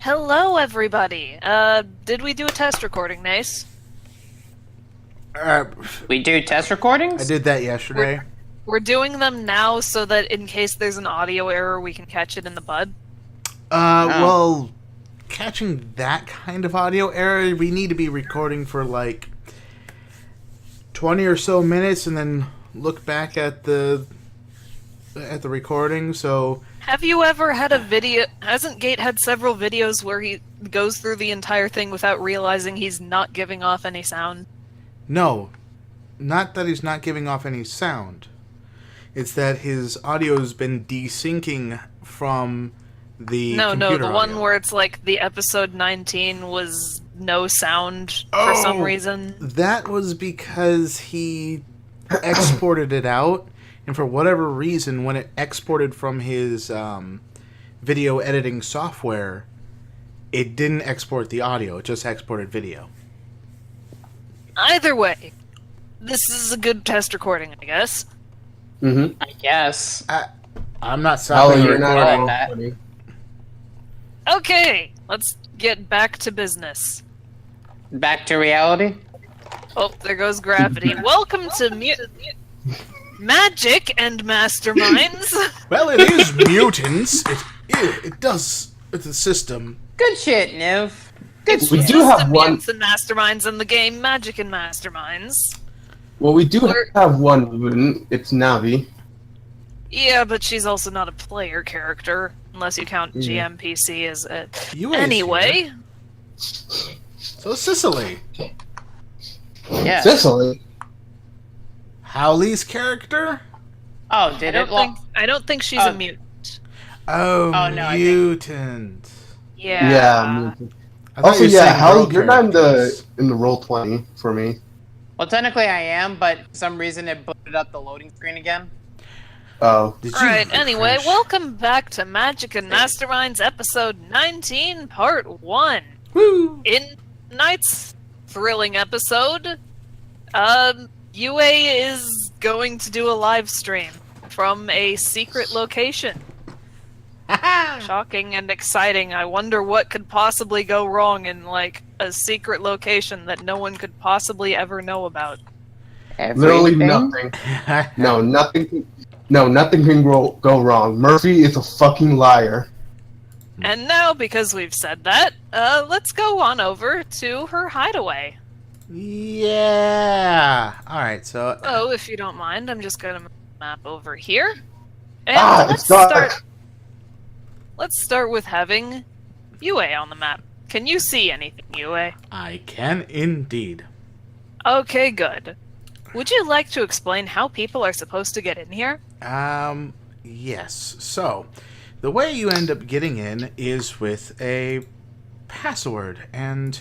Hello, everybody. Did we do a test recording, Nice? We do test recordings? I did that yesterday. We're doing them now so that in case there's an audio error, we can catch it in the bud. Well, catching that kind of audio error, we need to be recording for like 20 or so minutes and then look back at the recording. So have you ever had a video? Hasn't Gate had several videos where he goes through the entire thing without realizing he's not giving off any sound? No, not that he's not giving off any sound. It's that his audio's been desyncing from the computer the one where it's like the episode 19 was no sound for some reason. That was because he exported it out, and for whatever reason, when it exported from his video editing software, it didn't export the audio, it just exported video. Either way, this is a good test recording, I guess. I guess. I'm not stopping the recording. That. Okay, let's get back to business. Back to reality? Oh, there goes gravity. Welcome to Magic and Masterminds. Well, it is mutants. It's a system. Good shit, Nev. We do have one. Mutants and Masterminds in the game Magic and Masterminds. Well, we do have one mutant. It's Navi. Yeah, but she's also not a player character, unless you count GMPC as a... Anyway. So Cicely. Yeah. Cicely? Howley's character? Oh, I don't think she's a mutant. Oh, no, mutant. Yeah. Yeah, mutant. Also, yeah, Howley, you're not in the roll 20 for me. Well, technically I am, but for some reason it booted up the loading screen again. Oh. Alright, anyway, welcome back to Magic and Masterminds episode 19, part 1. Woo! In tonight's thrilling episode, UA is going to do a live stream from a secret location. Shocking and exciting. I wonder what could possibly go wrong in, like, a secret location that no one could possibly ever know about. Literally nothing. Nothing can go wrong. Murphy is a fucking liar. And now, because we've said that, let's go on over to her hideaway. Yeah. Alright, so... Oh, if you don't mind, I'm just gonna map over here. And let's start with having UA on the map. Can you see anything, UA? I can indeed. Okay, good. Would you like to explain how people are supposed to get in here? Yes. So, the way you end up getting in is with a password, and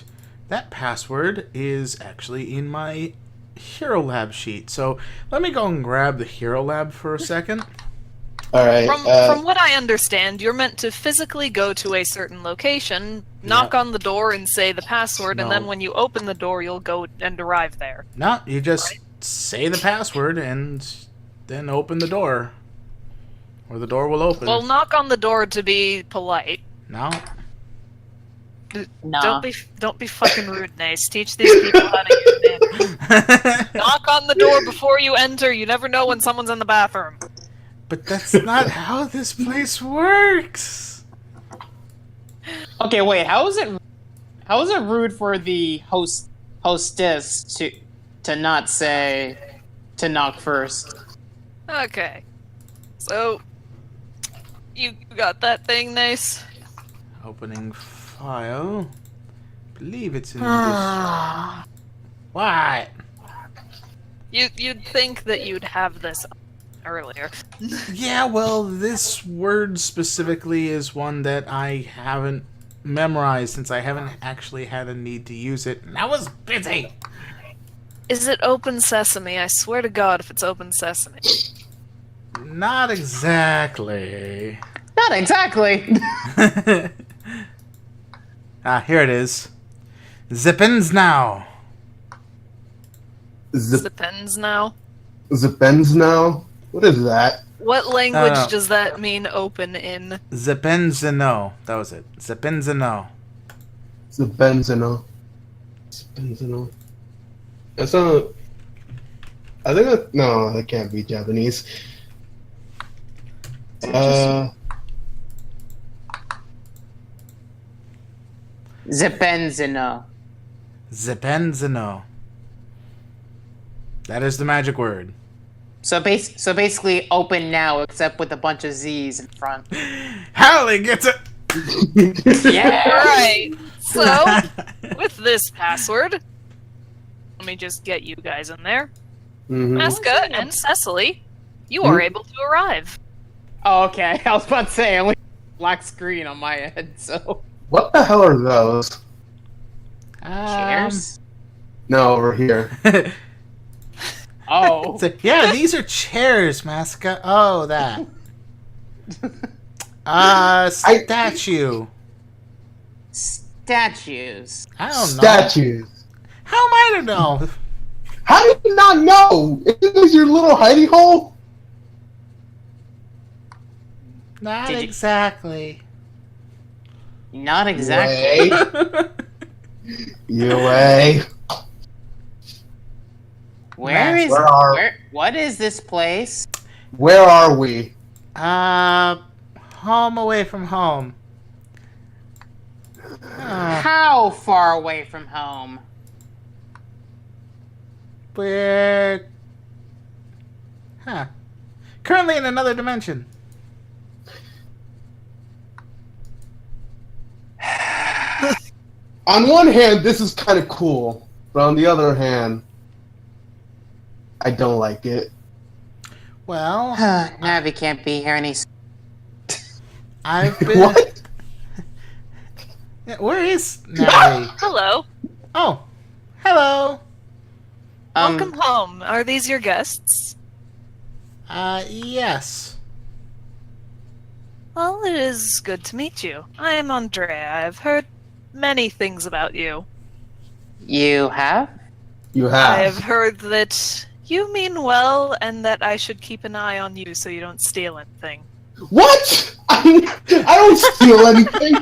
that password is actually in my Hero Lab sheet. So, let me go and grab the Hero Lab for a second. Alright. From what I understand, you're meant to physically go to a certain location, knock on the door and say the password, and then when you open the door, you'll go and arrive there. No, you just say the password and then open the door. Or the door will open. Well, knock on the door to be polite. No. No. Don't be fucking rude, Nace. Teach these people how to get in. Knock on the door before you enter. You never know when someone's in the bathroom. But that's not how this place works. Okay, wait, how is it rude for the hostess to not say to knock first? Okay. So you got that thing, Nace? Opening file. Believe it's in this. What? You'd think that you'd have this earlier. Yeah, well, this word specifically is one that I haven't memorized since I haven't actually had a need to use it, and I was busy. Is it Open Sesame? I swear to God if it's Open Sesame. Not exactly. Not exactly. Here it is. Zippins now. Depends now. Zippins now? What is that? What language does that mean open in? Zipenzano. That was it. Zipenzano. It's a benzino. Benzino. That's not. I think that. No, that can't be Japanese. Zepenzino. Zepenzino. That is the magic word. So basically open now, except with a bunch of Z's in front. Howley gets it! Yeah! Alright, so, with this password, let me just get you guys in there. Mm-hmm. Masca and Cecily, you are able to arrive. Oh, okay. I was about to say, only black screen on my end, so... What the hell are those? Chairs? No, over here. Oh. Yeah, these are chairs, Masca. Oh, that. Statue. Statues. I don't know. Statues. How am I to know? How do you not know? Isn't this your little hidey hole? Not Did you- exactly. Not exactly. Yue. What is this place? Where are we? Home away from home. How far away from home? We're... Currently in another dimension. On one hand, this is kind of cool, but on the other hand, I don't like it. Well, Navi can't be here any... I've been... What? Yeah, where is Navi? Hello. Oh, hello. Welcome home. Are these your guests? Yes. Well, it is good to meet you. I am Andrea. I've heard many things about you. You have? You I have have. heard that you mean well and that I should keep an eye on you so you don't steal anything. What? I don't steal anything.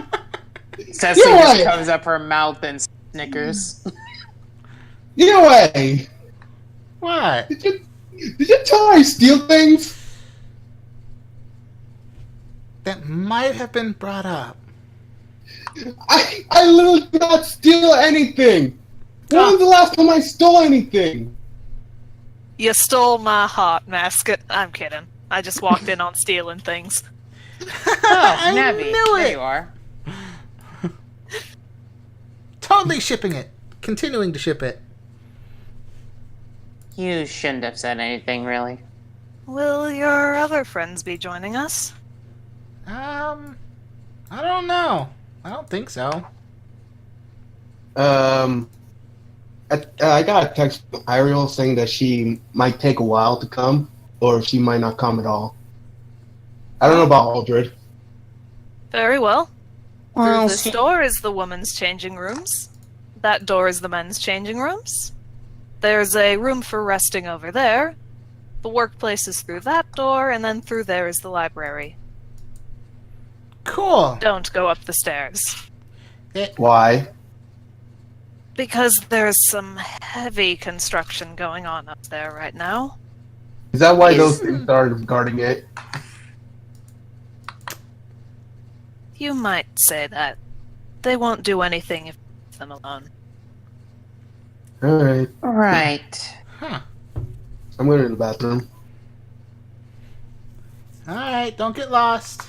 Cecily You're just right. covers up her mouth and snickers. Get away. What? Did you tell her I steal things? That might have been brought up. I literally did not steal anything. When was the last time I stole anything? You stole my heart, Mascot. I'm kidding. I just walked in on stealing things. Oh, Navi. knew There it. you are. Totally shipping it. Continuing to ship it. You shouldn't have said anything, really. Will your other friends be joining us? I don't know. I don't think so. I got a text from Ariel saying that she might take a while to come, or she might not come at all. I don't know about Aldred. Very well. Well, Through this door is the women's changing rooms. That door is the men's changing rooms. There's a room for resting over there. The workplace is through that door, and then through there is the library. Cool. Don't go up the stairs. Why? Because there's some heavy construction going on up there right now. Is that why those things are guarding it? You might say that. They won't do anything if you leave them alone. Alright. Right. Huh. I'm going to the bathroom. Alright, don't get lost.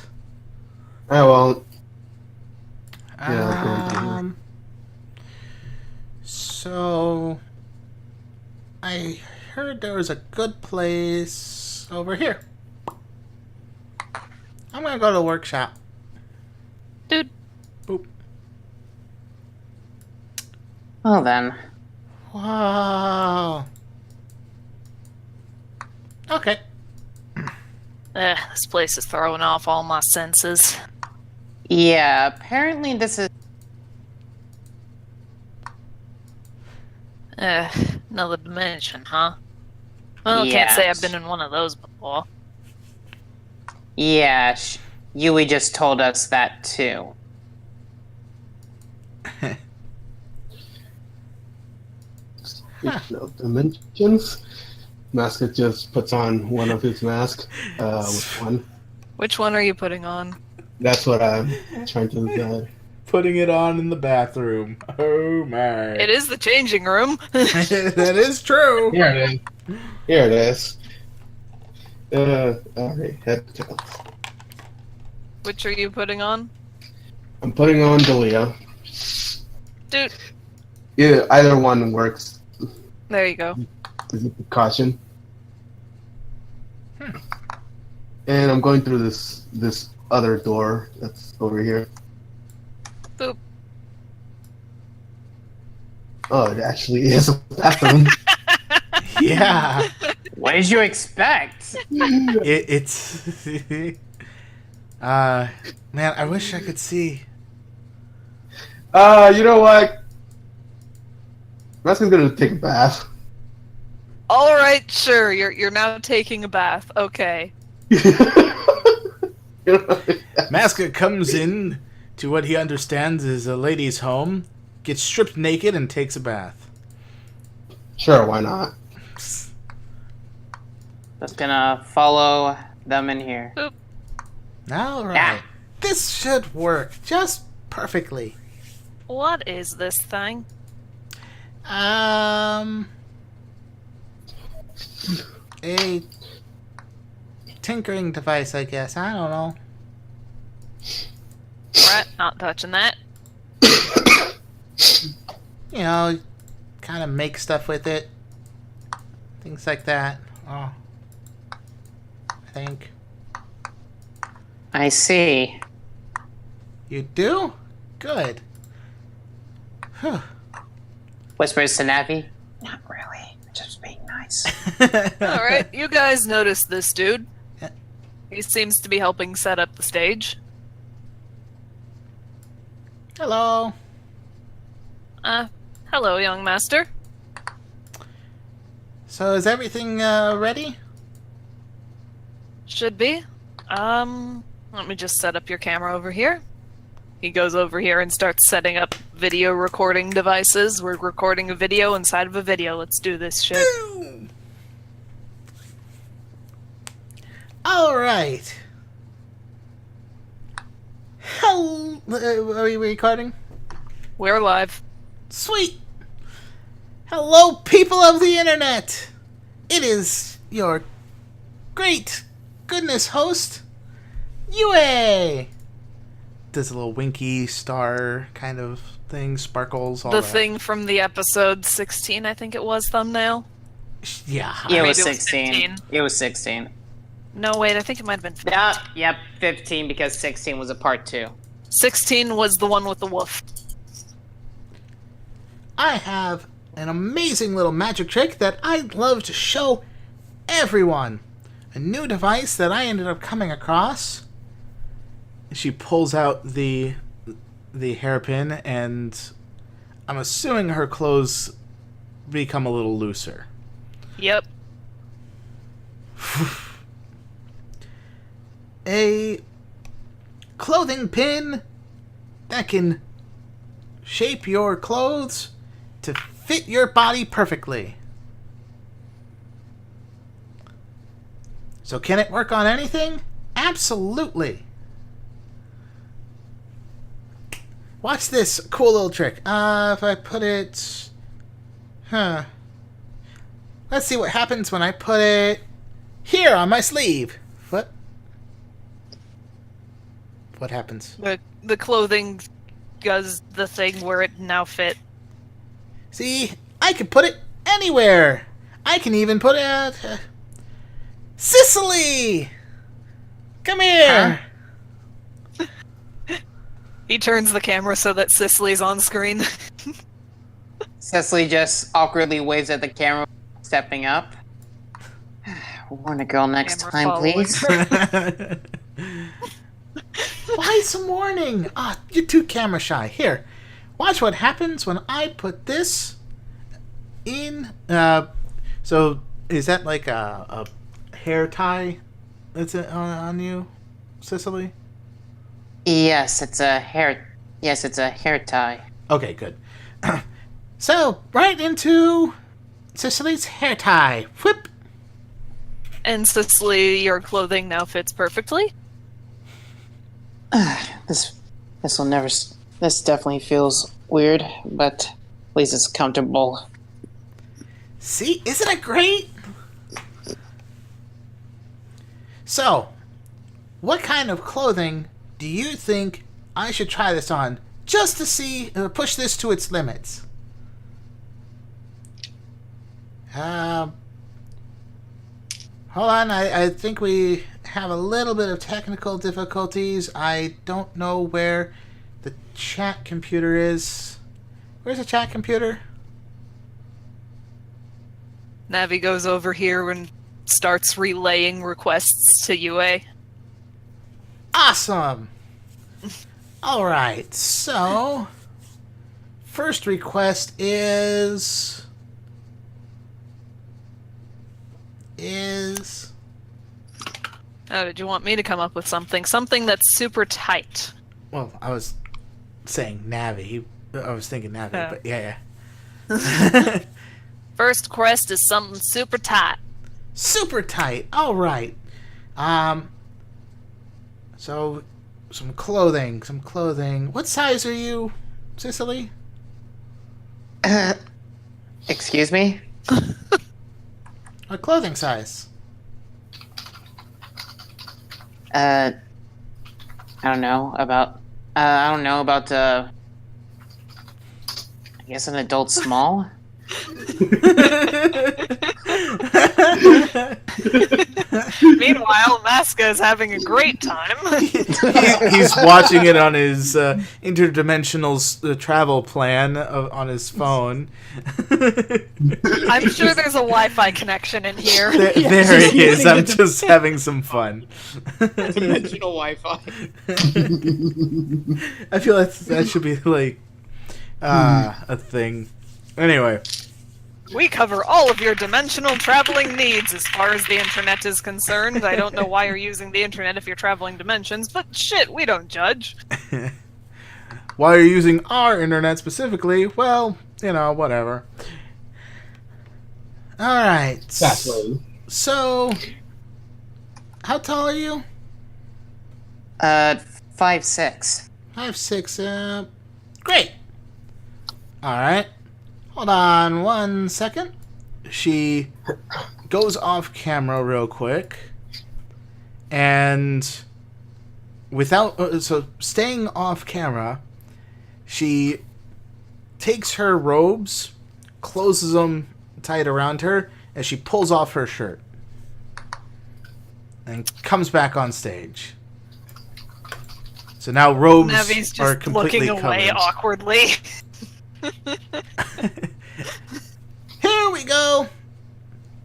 I won't. Yeah, So I heard there was a good place over here. I'm gonna go to the workshop. Dude, Boop. Well then. Wow. Okay. this place is throwing off all my senses. Yeah, apparently this is... Another dimension, huh? Well, can't say I've been in one of those before. Yeah, Yui just told us that too. Interpretation of dimensions. Masker just puts on one of his masks. Which one? Which one are you putting on? That's what I'm trying to decide. Putting it on in the bathroom. Oh my. It is the changing room. That is true. Here it is. Here it is. Alright, head to tail. Which are you putting on? I'm putting on Delia. Dude, Yeah, either one works. there you go. As a precaution. And I'm going through this other door that's over here. Boop. Oh, it actually is a bathroom. Yeah. What did you expect? It's. Man, I wish I could see. You know what? Masker's gonna take a bath. All right, sure. You're now taking a bath. Okay. Maska comes in to what he understands is a lady's home, gets stripped naked, and takes a bath. Sure, why not? Just gonna follow them in here. All right. Yeah. This should work just perfectly. What is this thing? A tinkering device, I guess. I don't know. Right, not touching that. You know, kind of make stuff with it. Things like that. Oh. I think. I see. You do? Good. Huh. Whispers to Navi. Not really. Just being nice. All right, you guys notice this dude. Yeah. He seems to be helping set up the stage. Hello. Hello, young master. So is everything ready? Should be. Let me just set up your camera over here. He goes over here and starts setting up video recording devices. We're recording a video inside of a video. Let's do this shit. All right. Hello. Are we recording? We're live. Sweet. Hello, people of the internet. It is your great goodness host, Yue. Does a little winky star kind of thing, sparkles, all The that. thing from the episode 16, I think it was, thumbnail. Yeah. It Maybe was it was 16. 15. It was 16. No, wait, I think it might have been 15. Yeah, yep, 15 because 16 was a part 2. 16 was the one with the wolf. I have an amazing little magic trick that I'd love to show everyone. A new device that I ended up coming across. She pulls out the hairpin, and I'm assuming her clothes become a little looser. Yep. A clothing pin that can shape your clothes to fit your body perfectly. So can it work on anything? Absolutely. Watch this cool little trick. If I put it... Let's see what happens when I put it here on my sleeve. What happens? The clothing does the thing where it now fit. See, I can put it anywhere. I can even put it... Sicily! Come here! He turns the camera so that Cicely's on screen. Cecily just awkwardly waves at the camera, stepping up. Warn a girl next Camera time, following please. her. Why some warning? Ah, you're too camera shy. Here, watch what happens when I put this in. So is that like a hair tie that's on you, Cicely? Yes, it's a hair. Yes, it's a hair tie. Okay, good. So right into Cicely's hair tie. Whip. And Cicely, your clothing now fits perfectly. This will never. This definitely feels weird, but at least it's comfortable. See, isn't it great? So, what kind of clothing do you think I should try this on just to see, push this to its limits? Hold on, I think we have a little bit of technical difficulties. I don't know where the chat computer is. Where's the chat computer? Navi goes over here and starts relaying requests to UA. Awesome! Alright, so... First request is... Oh, did you want me to come up with something? Something that's super tight. Well, I was saying Navi. I was thinking Navi, Oh. but yeah. First quest is something super tight. Super tight. Alright. So, some clothing. What size are you, Cicely? Excuse me? What clothing size? I don't know about. I guess an adult small. Meanwhile, Maska is having a great time. He's watching it on his interdimensional travel plan on his phone. I'm sure there's a Wi-Fi connection in here. There he is. I'm just having some fun. Dimensional Wi-Fi. I feel that should be like a thing. Anyway. We cover all of your dimensional traveling needs as far as the internet is concerned. I don't know why you're using the internet if you're traveling dimensions, but shit, we don't judge. Why you're using our internet specifically? Well, whatever. Alright. Fascinating. So, how tall are you? 5'6". 5'6". Great. Alright. Hold on 1 second. She goes off camera real quick. And without... so, staying off camera, she takes her robes, closes them tight around her, as she pulls off her shirt. And comes back on stage. So now robes Navi's are just completely looking away covered. awkwardly. Here we go.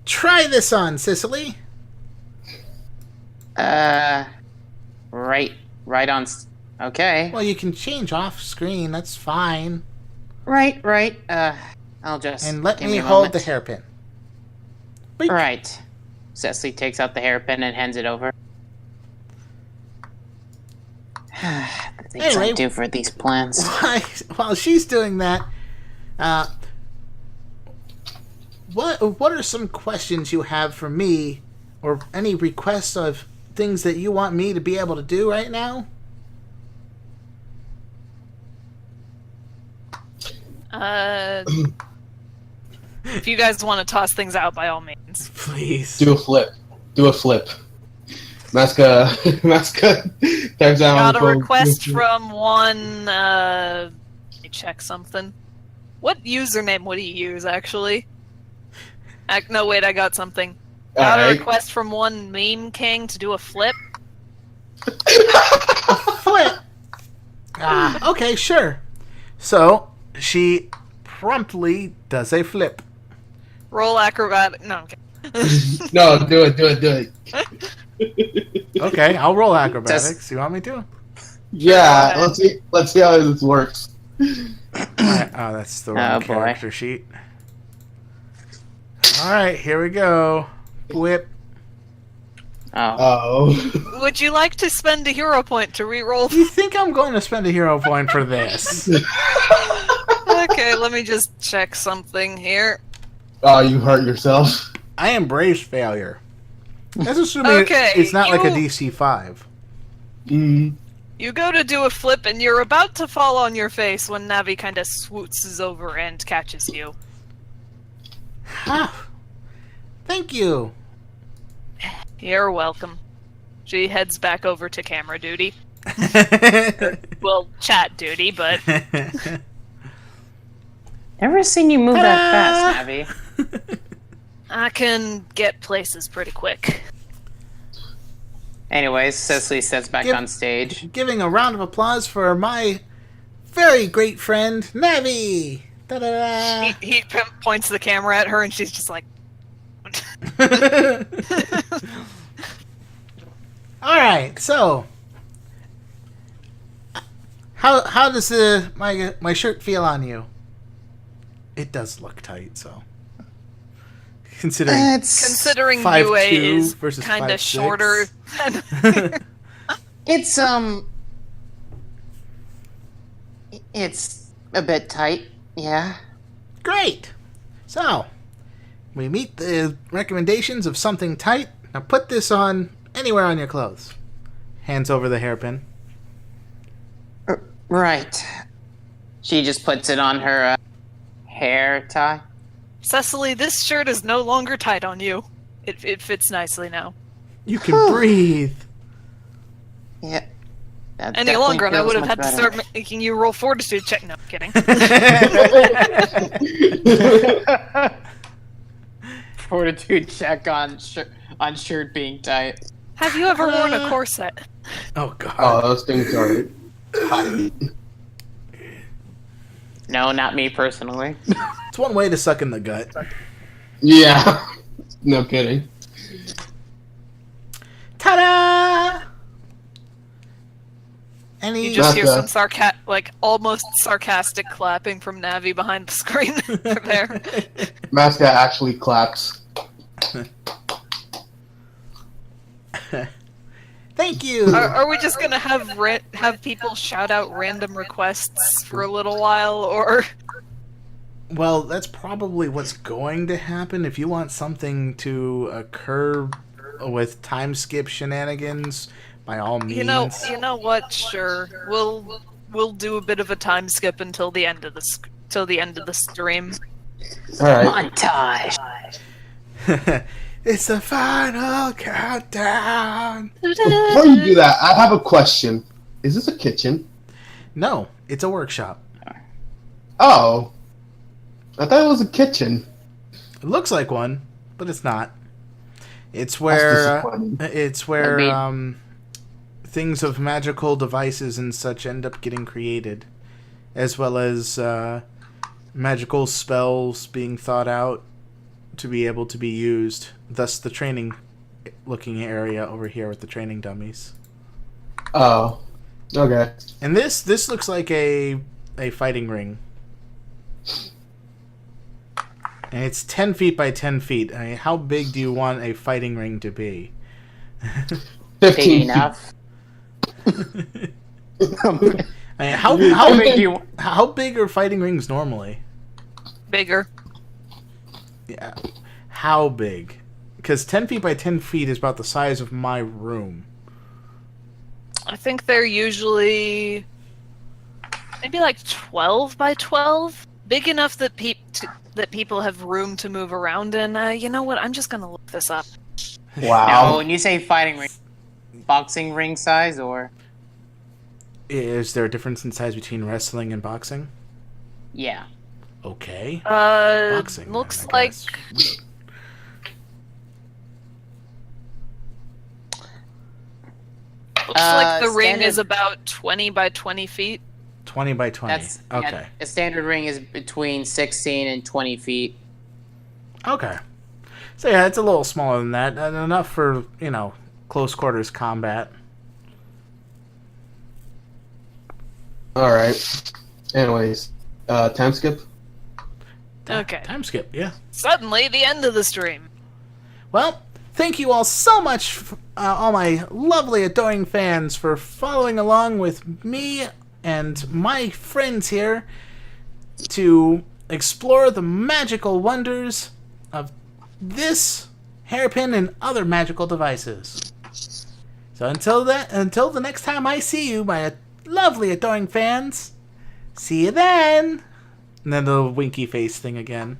Try this on, Cicely. Right on. Okay. Well, you can change off screen. That's fine. Right. I'll just. And let give me a hold moment. the hairpin. Boink. Right. Cecily takes out the hairpin and hands it over. The things Anyway. I do for these plans. While she's doing that, what are some questions you have for me, or any requests of things that you want me to be able to do right now? If you guys want to toss things out, by all means. Please. Do a flip. Maska types down on Got the a phone. request from one, let me check something. What username would he use, actually? No, wait, I got something. Got a Alright. request from one Meme King to do a flip. Flip. Okay, sure. So, she promptly does a flip. Roll acrobatic. No, okay. No, do it. Okay, I'll roll acrobatics. You want me to? Yeah, Go let's see how this works. Alright, oh, that's the wrong Oh, boy. character sheet. Alright, here we go. Whip. Oh. Oh. Would you like to spend a hero point to re-roll? Do you think I'm going to spend a hero point for this? Okay, let me just check something here. Oh, you hurt yourself. I embrace failure. That's assuming Okay, it's not like a you- DC 5. Mm. You go to do a flip and you're about to fall on your face when Navi kind of swootses over and catches you. Ah, thank you. You're welcome. She heads back over to camera duty. Well, chat duty, but Never seen you move that fast, Navi. I can get places pretty quick. Anyways, Cecily sits back Give- on stage. Giving a round of applause for my very great friend, Navi. Da-da-da. He points the camera at her and she's just like, All right, so how does my shirt feel on you? It does look tight, so considering considering 5'2" UA is versus kind 5'6". of shorter than It's it's a bit tight, yeah. Great. So we meet the recommendations of something tight. Now put this on anywhere on your clothes. Hands over the hairpin. Right. She just puts it on her hair tie. Cecily, this shirt is no longer tight on you. It fits nicely now. You can breathe. Yeah. That Any definitely longer, and I feels would have much had to better. start making you roll fortitude check. No, I'm kidding. Fortitude check on shirt being tight. Have you ever worn a corset? Oh god. Oh, those things are tight. No, not me personally. It's one way to suck in the gut. Yeah. No kidding. Ta-da! Any You just hear That's some almost sarcastic clapping from Navi behind the screen over there. Mascot actually claps. Thank you. Are we just gonna have people shout out random requests for a little while, or Well, that's probably what's going to happen. If you want something to occur with time skip shenanigans, by all means. you know what? Sure, we'll do a bit of a time skip until the end of the stream. Alright. Montage. It's the final countdown. Before you do that, I have a question. Is this a kitchen? No, it's a workshop. Oh. I thought it was a kitchen. It looks like one, but it's not. It's That's where disappointing. things of magical devices and such end up getting created, as well as magical spells being thought out to be able to be used. Thus, the training looking area over here with the training dummies. Oh. Okay. And this looks like a fighting ring. And it's 10 feet by 10 feet. I mean, how big do you want a fighting ring to be? 15 Big feet. enough. I mean, how big are fighting rings normally? Bigger. Yeah. How big? Because 10 feet by 10 feet is about the size of my room. I think they're usually maybe like 12 by 12, big enough that people have room to move around in. You know what? I'm just gonna look this up. Now, Wow. when you say fighting ring, boxing ring size or Is there a difference in size between wrestling and boxing? yeah. Okay. Boxing Boxing. looks then, I like guess. the ring standard- is about 20 by 20 feet. 20 by 20. That's Okay. yeah, a standard ring is between 16 and 20 feet. Okay. So yeah, it's a little smaller than that. And enough for, close quarters combat. Alright. Anyways. Time skip? Okay. Time skip, yeah. Suddenly, the end of the stream. Well, thank you all so much, all my lovely, adoring fans, for following along with me and my friends here to explore the magical wonders of this hairpin and other magical devices. So until the next time I see you, my lovely adoring fans, see you then. And then the winky face thing again.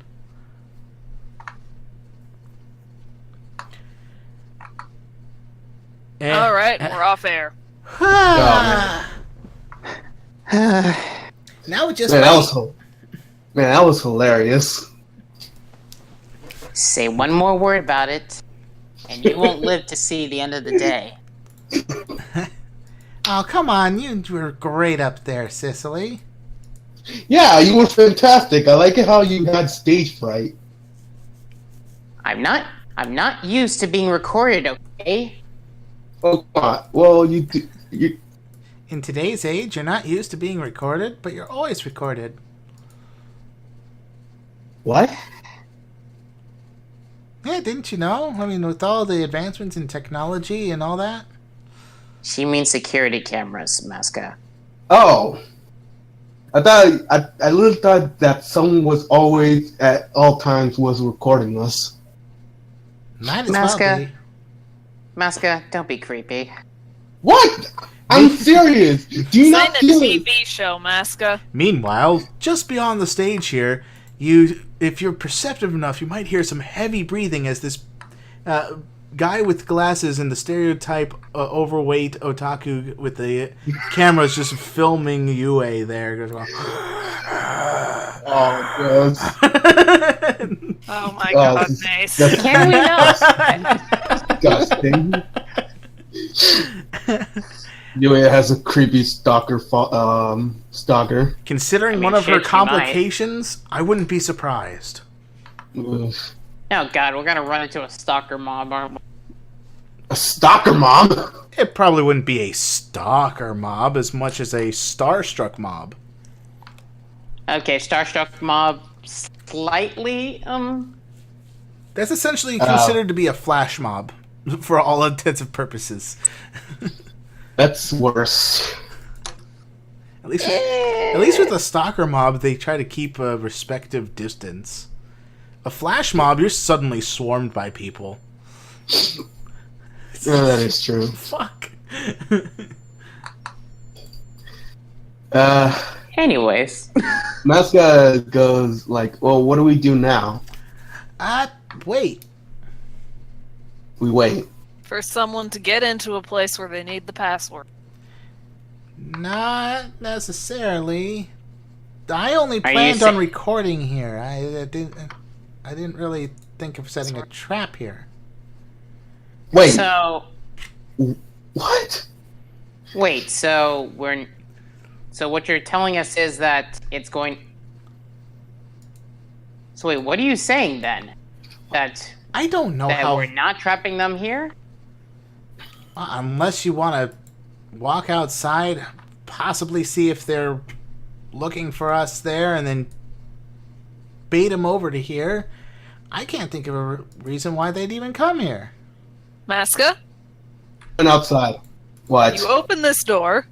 All right, we're off air. Now it just Man, that was hilarious. Say one more word about it, and you won't live to see the end of the day. Oh, come on. You were great up there, Cicely. Yeah, you were fantastic. I like it how you had stage fright. I'm not used to being recorded, okay? Oh, come on. Well, you In today's age, you're not used to being recorded, but you're always recorded. what? Yeah, didn't you know? I mean, with all the advancements in technology and all that. She means security cameras, Masca. Oh, I really thought that someone was always at all times was recording us. Might as well be. Masca. Masca, don't be creepy. What? I'm serious. Do you Sign not a feel it? TV show, Masca. Meanwhile, just beyond the stage here, if you're perceptive enough, you might hear some heavy breathing as this guy with glasses and the stereotype overweight otaku with the cameras just filming Yue there. Goes, Oh, gross. Oh my god, this is- nice. that's Can we know? disgusting. Yue has a creepy stalker. Stalker. Considering I mean, one of her shit, she might. complications, I wouldn't be surprised. Ugh. Oh god, we're gonna run into a stalker mob, aren't we? A stalker mom. It probably wouldn't be a stalker mob as much as a starstruck mob. Okay, Starstruck mob slightly, That's essentially considered to be a flash mob, for all intents and purposes. That's worse. At least with a stalker mob, they try to keep a respective distance. A flash mob, you're suddenly swarmed by people. Yeah, that is true. Fuck. anyways. Masca goes like, well, what do we do now? Wait. We wait. For someone to get into a place where they need the password. Not necessarily. I only Are you planned on sa- recording here. I didn't really think of setting a trap here. Wait, So, what? wait, so what you're telling us is that it's going... So wait, what are you saying then? That I don't know how. we're not trapping them here? Unless you want to walk outside, possibly see if they're looking for us there, and then bait them over to here. I can't think of a reason why they'd even come here. Masca, And outside. What? you open this door.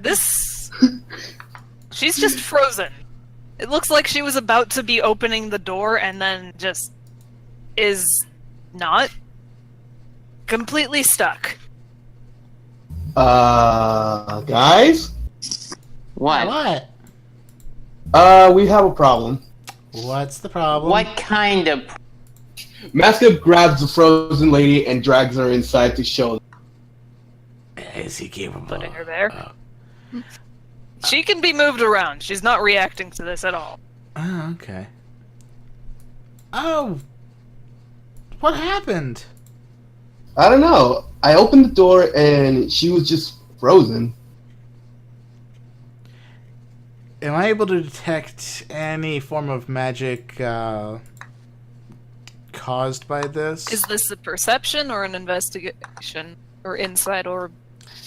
This... She's just frozen. It looks like she was about to be opening the door and then just is not. Completely stuck. Guys? What? We have a problem. What's the problem? What kind of... Masca grabs the frozen lady and drags her inside to show them. Is he capable? Putting her there. She can be moved around. She's not reacting to this at all. Oh, okay. Oh, what happened? I don't know. I opened the door and she was just frozen. Am I able to detect any form of magic caused by this? Is this a perception or an investigation or insight or...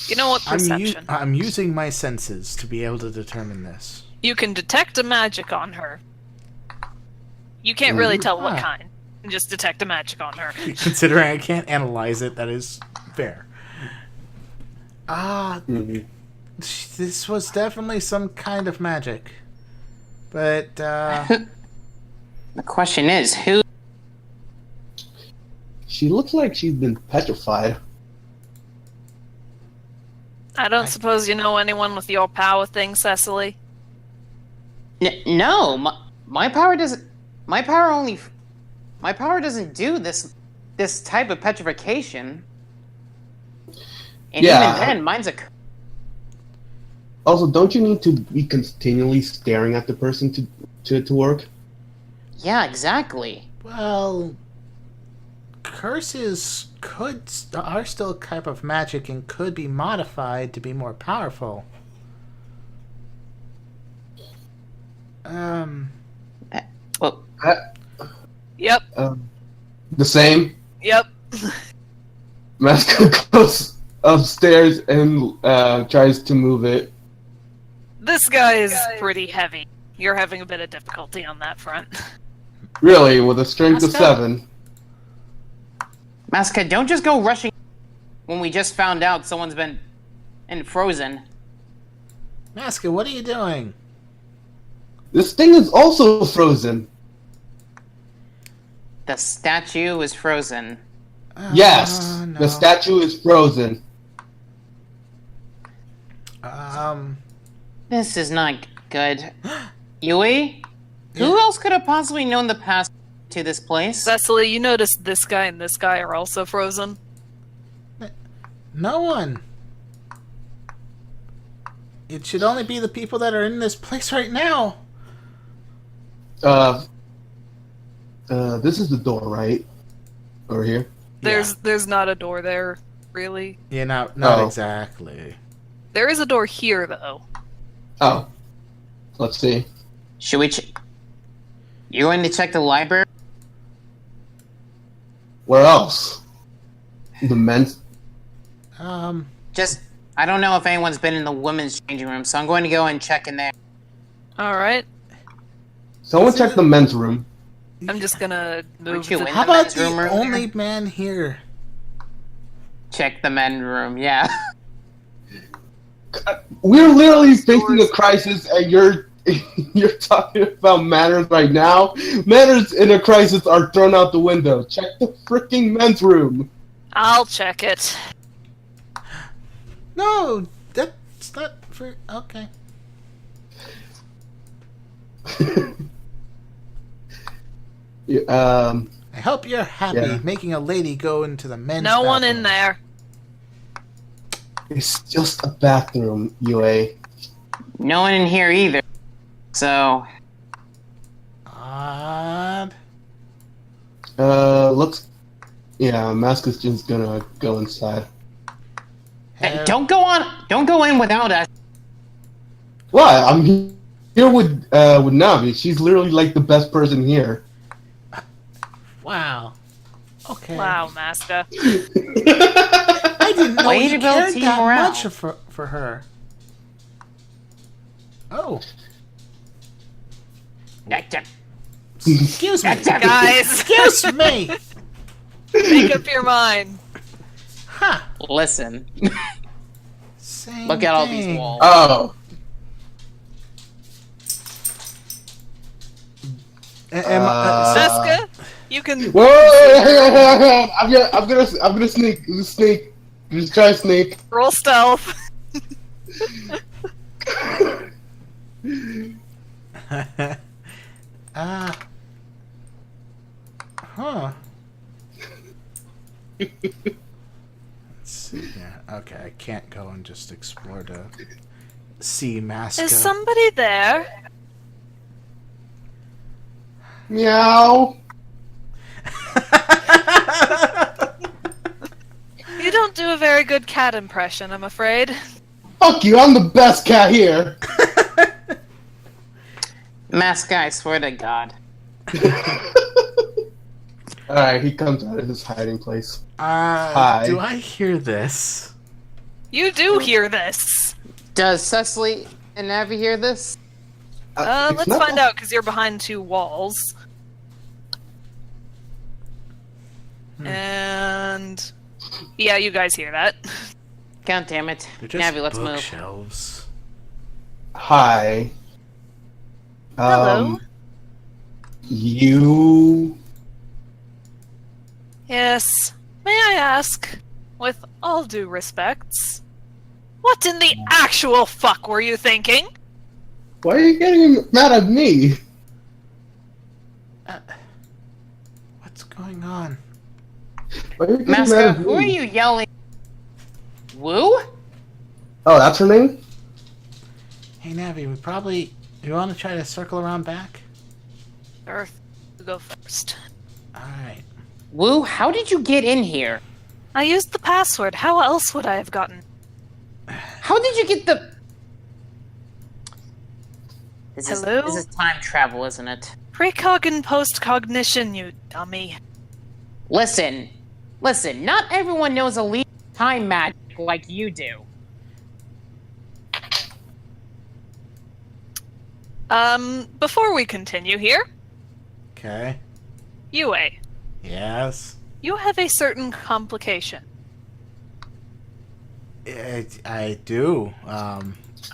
You know what? Perception. I'm using my senses to be able to determine this. You can detect a magic on her. You can't really tell what kind. You can just detect a magic on her. Considering I can't analyze it, that is fair. This was definitely some kind of magic. But, The question is, who? She looks like she's been petrified. I don't suppose you know anyone with your power thing, Cecily? No, my power doesn't. My power doesn't do this type of petrification. And Yeah. even then, mine's a. Also, don't you need to be continually staring at the person to work? Yeah, exactly. well, curses are still a type of magic and could be modified to be more powerful. Well, Yep, The same. yep. Maska goes upstairs and tries to move it. This guy is pretty heavy. You're having a bit of difficulty on that front. Really, with a strength of Maska? 7. Maska, don't just go rushing when we just found out someone's been frozen. Maska, what are you doing? This thing is also frozen. The statue is frozen. Yes, No. the statue is frozen. This is not good. Yui? Who else could have possibly known the path to this place? Cecily, you noticed this guy and this guy are also frozen? No one. It should only be the people that are in this place right now. This is the door, right? Over here? There's not a door there, really. Yeah, not Oh. exactly. There is a door here, though. Oh. Let's see. Should we You going to check the library? Where else? The men's... Just, I don't know if anyone's been in the women's changing room, so I'm going to go and check in there. Alright. Someone check the men's room. I'm just gonna move Aren't you the... in How the about men's the room earlier? only man here? Check the men's room, yeah. We're literally facing a crisis, and you're talking about manners right now. Manners in a crisis are thrown out the window. Check the freaking men's room. I'll check it. No, that's not for... Okay. Yeah, I hope you're happy Yeah. making a lady go into the men's No one in bathroom. there. it's just a bathroom, UA. No one in here either. So, Odd. Looks... Yeah, Mask is just gonna go inside. hey, don't go in without us. What? I'm here with Navi. She's literally like the best person here. Wow. Okay. Wow, Maska. I didn't know Way you to build cared team that morale. much for her. Oh. Excuse me. Guys, Excuse me. make up your mind. Huh. Listen, Same look at all these thing. walls. Oh. Maska, you can... Whoa! Hang on. I'm gonna sneak. Sneak. Just try to sneak. Roll stealth. Huh. Let's see here. Okay, I can't go and just explore to see Maska. Is somebody there? Meow. You don't do a very good cat impression, I'm afraid. Fuck you. I'm the best cat here. Mask guy, I swear to God. Alright, he comes out of his hiding place. Hi. Do I hear this? You do hear this. Does Cecily and Navi hear this? It's Let's not find that- out, because you're behind two walls. And... yeah, you guys hear that. God damn it. They're just Navi, let's move. bookshelves. Hi. Hello. You... Yes. May I ask, with all due respects, what in the actual fuck were you thinking? Why are you getting mad at me? What's going on? Why are you getting mad Masca, at who are me? you yelling? Woo? Oh, that's her name? Hey, Navi, you want to try to circle around back? Earth, you go first. Alright. Woo, how did you get in here? I used the password. How else would I have gotten? How did you get the... Hello? This is time travel, isn't it? Precog and postcognition, you dummy. Listen, not everyone knows a leap time magic like you do. Before we continue here, Okay. Yue, Yes. you have a certain complication. I do.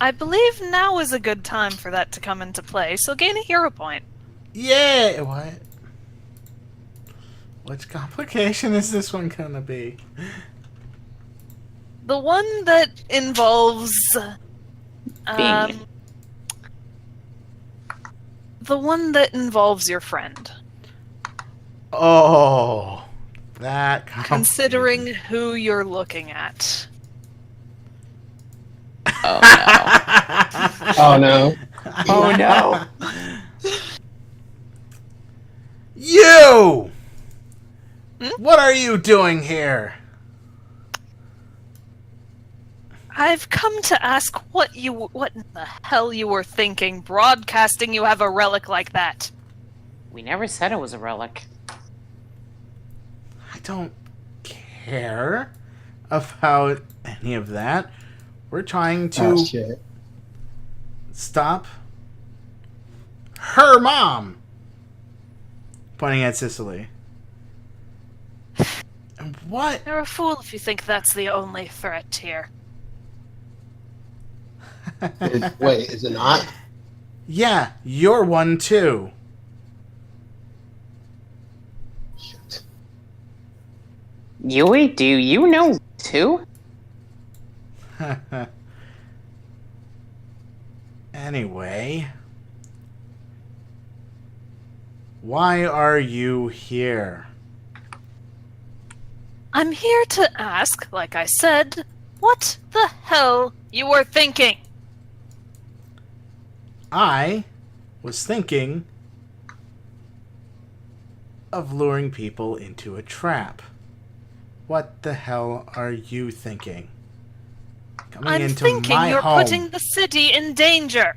I believe now is a good time for that to come into play, so gain a hero point. Yeah! What? Which complication is this one gonna be? The one that involves... Being- the one that involves your friend. Oh, that Considering who you're looking at. Oh no. Oh, no. Oh no. You! Hmm? What are you doing here? I've come to ask what in the hell you were thinking, broadcasting you have a relic like that. We never said it was a relic. I don't care about any of that. We're trying to Oh, shit. stop her mom. Pointing at Cicely. And what? You're a fool if you think that's the only threat here. Wait, is it not? Yeah, you're one too. Shit. Yui, do you know too? Anyway, why are you here? I'm here to ask, like I said, what the hell you were thinking. I was thinking of luring people into a trap. What the hell are you thinking? Coming I'm into thinking my you're home. putting the city in danger.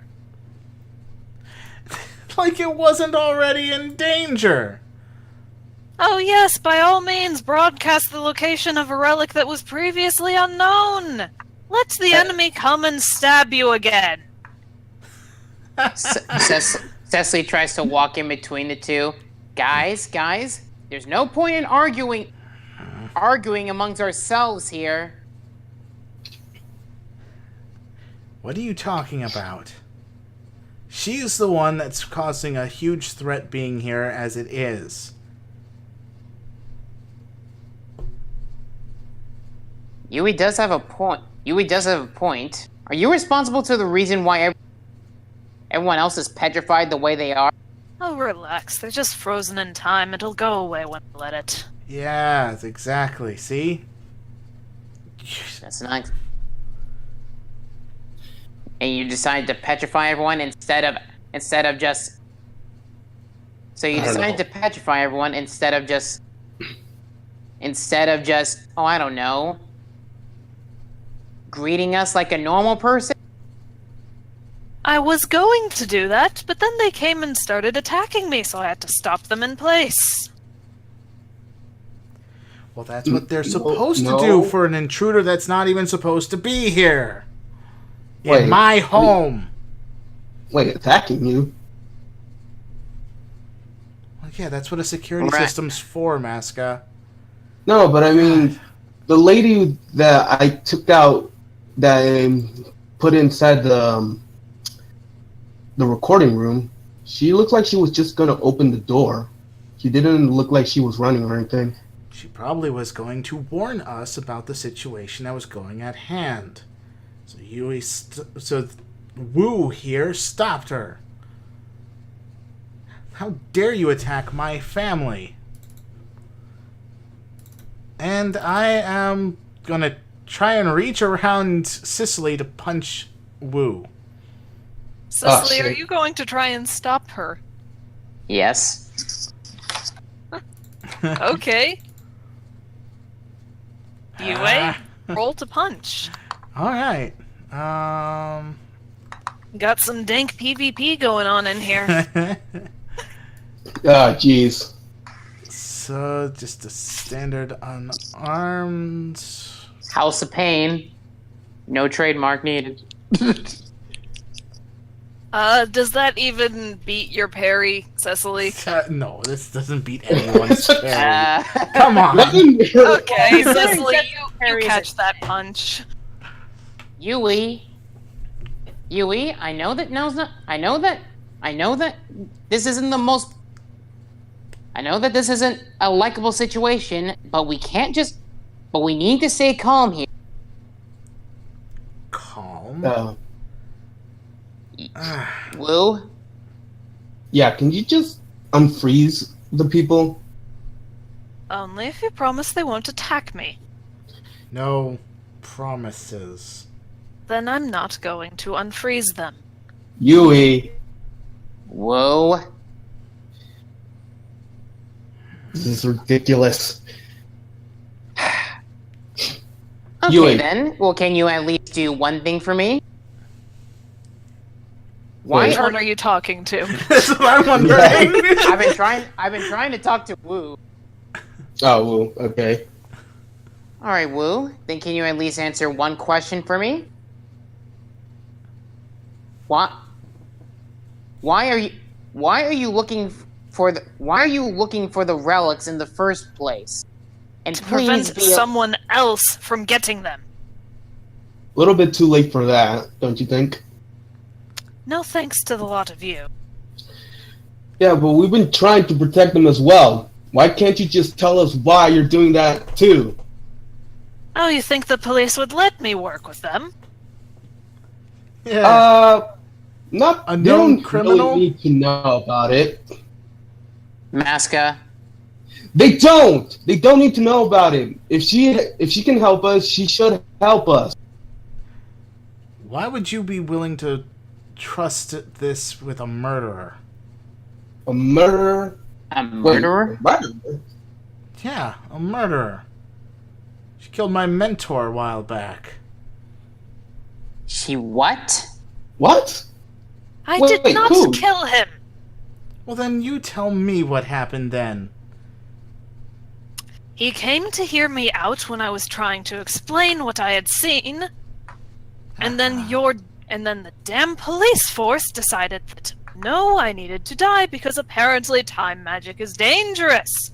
Like it wasn't already in danger. Oh yes, by all means, broadcast the location of a relic that was previously unknown. Let the enemy come and stab you again. Cecily tries to walk in between the two. Guys, there's no point in arguing amongst ourselves here. What are you talking about? She's the one that's causing a huge threat being here as it is. Yui does have a point. Are you responsible to the reason why everyone else is petrified the way they are? Oh, relax. They're just frozen in time. It'll go away when we let it. Yeah, exactly. See? That's not. And you decided to petrify everyone instead of just. So you I don't decided know. to petrify everyone instead of just. Oh, I don't know. Greeting us like a normal person. I was going to do that, but then they came and started attacking me, so I had to stop them in place. Well, that's what they're No, supposed no. to do for an intruder that's not even supposed to be here. In Wait, my home. Wait, attacking you? Well, yeah, that's what a security Right. system's for, Masca. No, but I mean, the lady that I took out, that I put inside the recording room, She looked like she was just gonna open the door. She didn't look like she was running or anything. She probably was going to warn us about the situation that was going at hand. So Wu here stopped her. How dare you attack my family? And I am gonna try and reach around Cicely to punch Wu. Cicely, are shit. you going to try and stop her? Yes. Okay. Yue, roll to punch. Alright. Got some dank PvP going on in here. Ah, jeez. So, just a standard unarmed. House of Pain. No trademark needed. Does that even beat your parry, Cecily? No, this doesn't beat anyone's parry. Uh, Come on. Okay, Cecily, you Parries catch that punch. Yui, I know that this isn't the most. I know that this isn't a likable situation, but we can't just. But we need to stay calm here. Calm? Wu, Yeah, can you just unfreeze the people? Only if you promise they won't attack me. No promises. Then I'm not going to unfreeze them. Yui. Wu. This is ridiculous. Okay Yui. then. Well, can you at least do one thing for me? Why Which are one are you talking to? That's what I'm wondering. I've been trying to talk to Wu. Oh, well, okay. All right, Wu. Then can you at least answer one question for me? Why are you looking for the relics in the first place? And To please prevent be someone else from getting them. A little bit too late for that, don't you think? No thanks to the lot of you. Yeah, but we've been trying to protect them as well. Why can't you just tell us why you're doing that too? Oh, you think the police would let me work with them? Yeah. Not A they known don't criminal? really need to know about it. Masca. They don't. They don't need to know about it. If she can help us, she should help us. Why would you be willing to trust this with a murderer? A murderer? A murderer? Wait, a murderer? Yeah, a murderer. She killed my mentor a while back. She what? What? I Wait, did not who? kill him. Well, then you tell me what happened then. He came to hear me out when I was trying to explain what I had seen, and then the damn police force decided that no, I needed to die because apparently time magic is dangerous.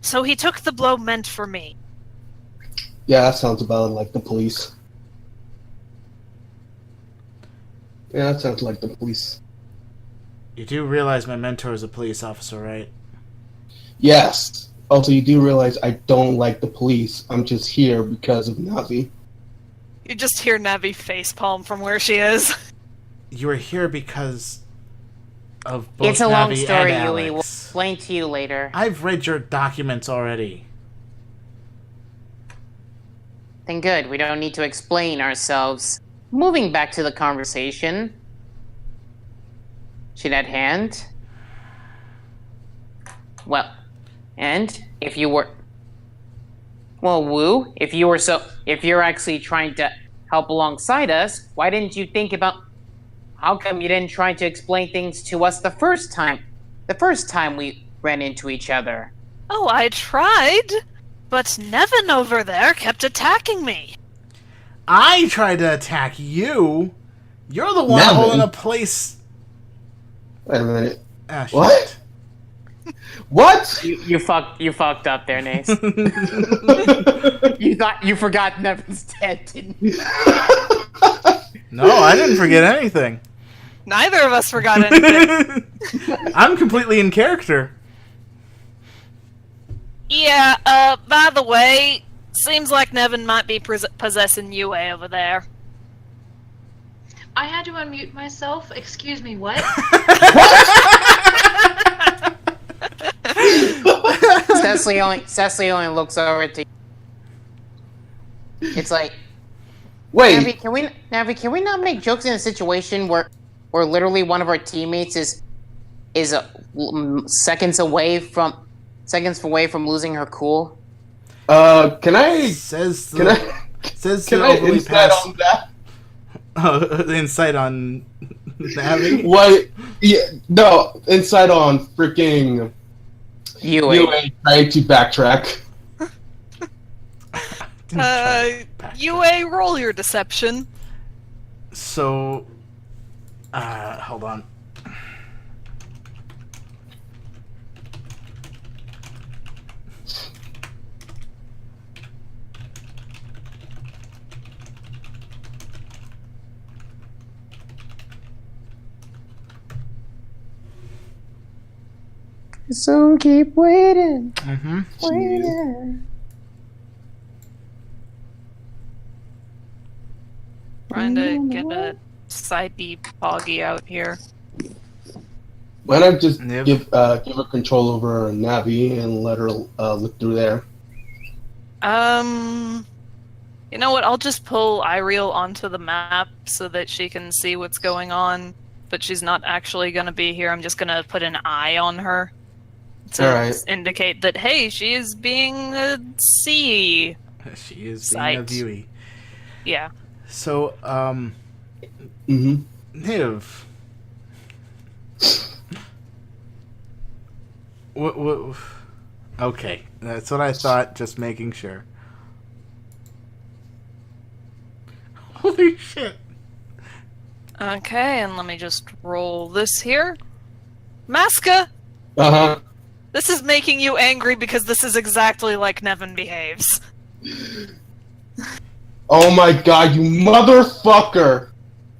So he took the blow meant for me. Yeah, that sounds about like the police. Yeah, that sounds like the police. You do realize my mentor is a police officer, right? Yes. Also, you do realize I don't like the police. I'm just here because of Navi. You just hear Navi facepalm from where she is. You are here because of both It's a long Navi story, and Yui. We'll Alex. explain to you later. I've read your documents already. Then good, we don't need to explain ourselves. Moving back to the conversation. She at hand. Well, and if you were... Well, Wu, if you're actually trying to help alongside us, why didn't you think about... How come you didn't try to explain things to us the first time we ran into each other? Oh, I tried, but Nevin over there kept attacking me. I tried to attack you. You're the one Nevin? holding a place. Wait a minute. Ah, shit. What? What? You fucked up there, Nace. You forgot Nevin's dead, didn't you? No, I didn't forget anything. Neither of us forgot anything. I'm completely in character. Yeah, by the way, seems like Nevin might be possessing Yue over there. I had to unmute myself. Excuse me, what? Cecily only looks over to you. It's like, Wait, Navi, can we not make jokes in a situation where literally one of our teammates is seconds away from losing her cool? can I Says can the, I says can the I overly insight pass. on that? Insight on Navi. What? Yeah, no, insight on freaking Yue. UA trying to backtrack. Didn't try to backtrack. Yue, roll your deception. So, hold on. So keep waiting. Mm-hmm. Waiting. Trying to get a sidey poggy out here. Why not just Yep. give her control over Navi and let her look through there? You know what? I'll just pull Iriel onto the map so that she can see what's going on, but she's not actually going to be here. I'm just going to put an eye on her to Alright. indicate that, hey, she is being a C. She is Sight. being a beauty. Yeah. So, Mm-hmm. Niv. What? Okay, that's what I thought. Just making sure. Holy shit! Okay, and let me just roll this here. Maska! Uh-huh. This is making you angry because this is exactly like Nevin behaves. Oh my god, you motherfucker!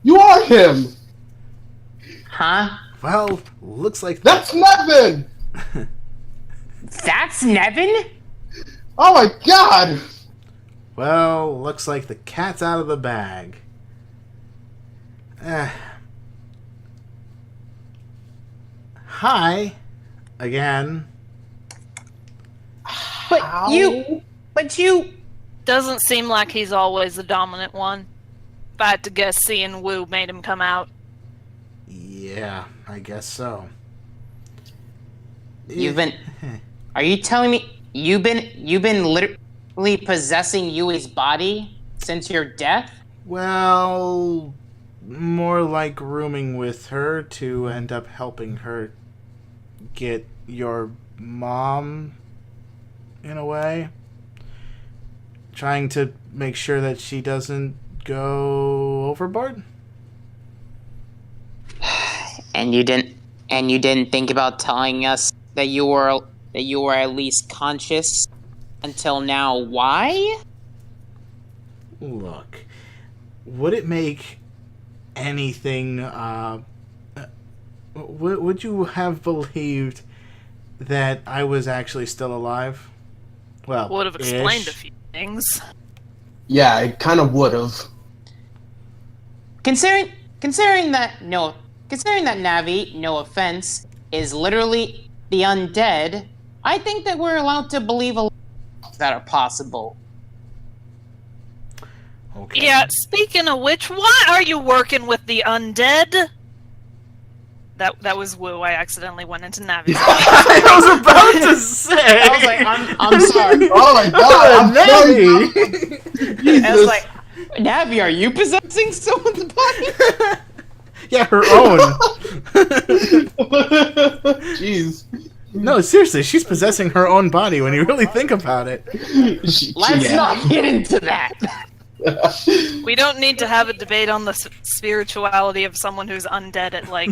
You are him! Huh? Well, looks like That's Nevin! That's Nevin? Oh my god! Well, looks like the cat's out of the bag. Hi, again. But you. Doesn't seem like he's always the dominant one. If I had to guess, seeing Wu made him come out. Yeah, I guess so. Are you telling me you've been literally possessing Yui's body since your death? Well, more like rooming with her to end up helping her get your mom, in a way. Trying to make sure that she doesn't go overboard. And you didn't think about telling us that you were at least conscious until now. Why? Look, would it make anything, would you have believed that I was actually still alive? Well, Would have explained a ish. few things. Yeah, it kind of would have. Considering that Navi, no offense, is literally the undead, I think that we're allowed to believe a lot that are possible. Okay. Yeah, speaking of which, why are you working with the undead? That was Wu. I accidentally went into Navi's. I was about to say. I was like, I'm sorry. Oh my god, I'm sorry. Navi. I was like, Navi, are you possessing someone's body? Yeah, her own. Jeez. No, seriously, she's possessing her own body when you really think about it. Let's not get into that. We don't need to have a debate on the spirituality of someone who's undead at like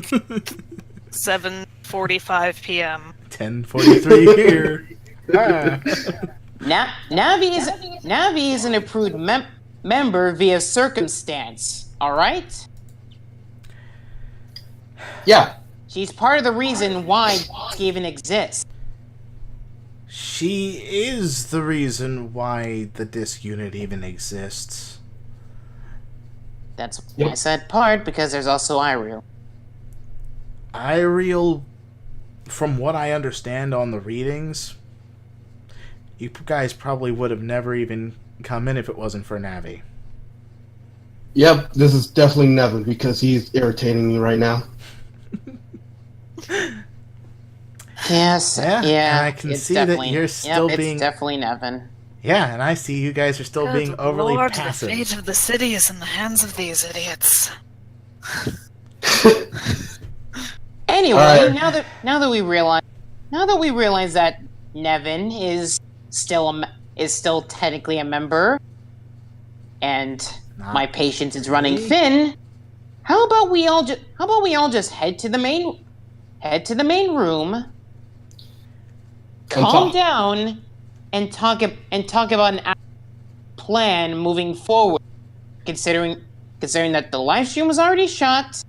7:45 p.m. 10:43 here. Navi is an approved member via circumstance. All right. Yeah. She's part of the reason why Disc even exists. She is the reason why the disc unit even exists. That's why I said part, because there's also Ireel. Ireel, from what I understand on the readings, you guys probably would have never even come in if it wasn't for Navi. Yep, this is definitely Nevin because he's irritating me right now. Yes, Yeah, yeah. and I can it's see that definitely- you're still yep, being- It's definitely Nevin. Yeah, and I see you guys are still being Good overly Lord, passive. the fate of the city is in the hands of these idiots. Anyway, Alright. now that we realize that Nevin is still technically a member, and Not my patience is running really. thin. How about we all just head to the main room, calm talk. down, and talk about an plan moving forward. Considering that the live stream was already shot,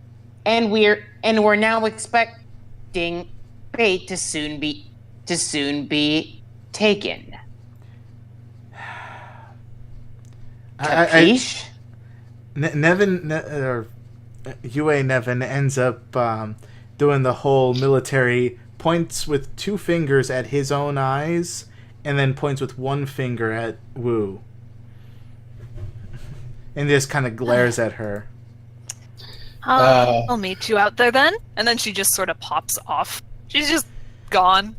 and we're now expecting fate to soon be taken. Capiche? UA Nevin ends up doing the whole military, points with 2 fingers at his own eyes, and then points with 1 finger at Wu. And just kind of glares at her. I'll meet you out there then. And then she just sort of pops off. She's just gone.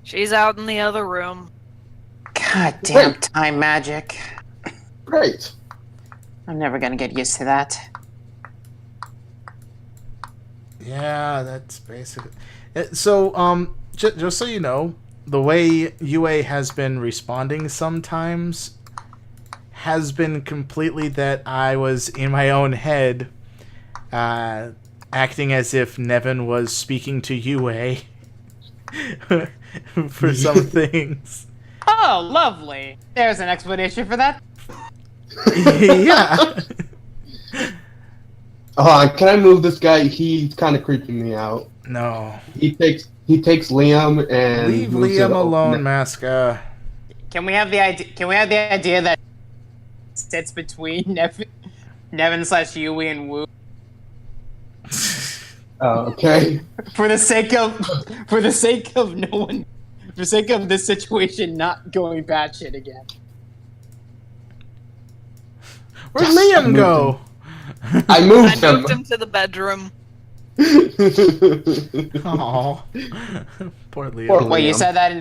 She's out in the other room. God damn time magic. Great. I'm never gonna get used to that. Yeah, that's basically... So, just so you know, the way UA has been responding sometimes has been completely that I was in my own head, acting as if Nevin was speaking to UA for some things. Oh, lovely. There's an explanation for that. Yeah. Can I move this guy? He's kind of creeping me out. No. He takes Liam and Leave moves Liam it alone, over- Masca. Can we have the idea that sits between Nevin / Yui and Wu Oh, okay. for the sake of this situation not going batshit again. Where'd Yes, I Liam moved go? I I moved moved him. him to the bedroom. Aw. Poor Liam. Poor Wait, you Liam. said that in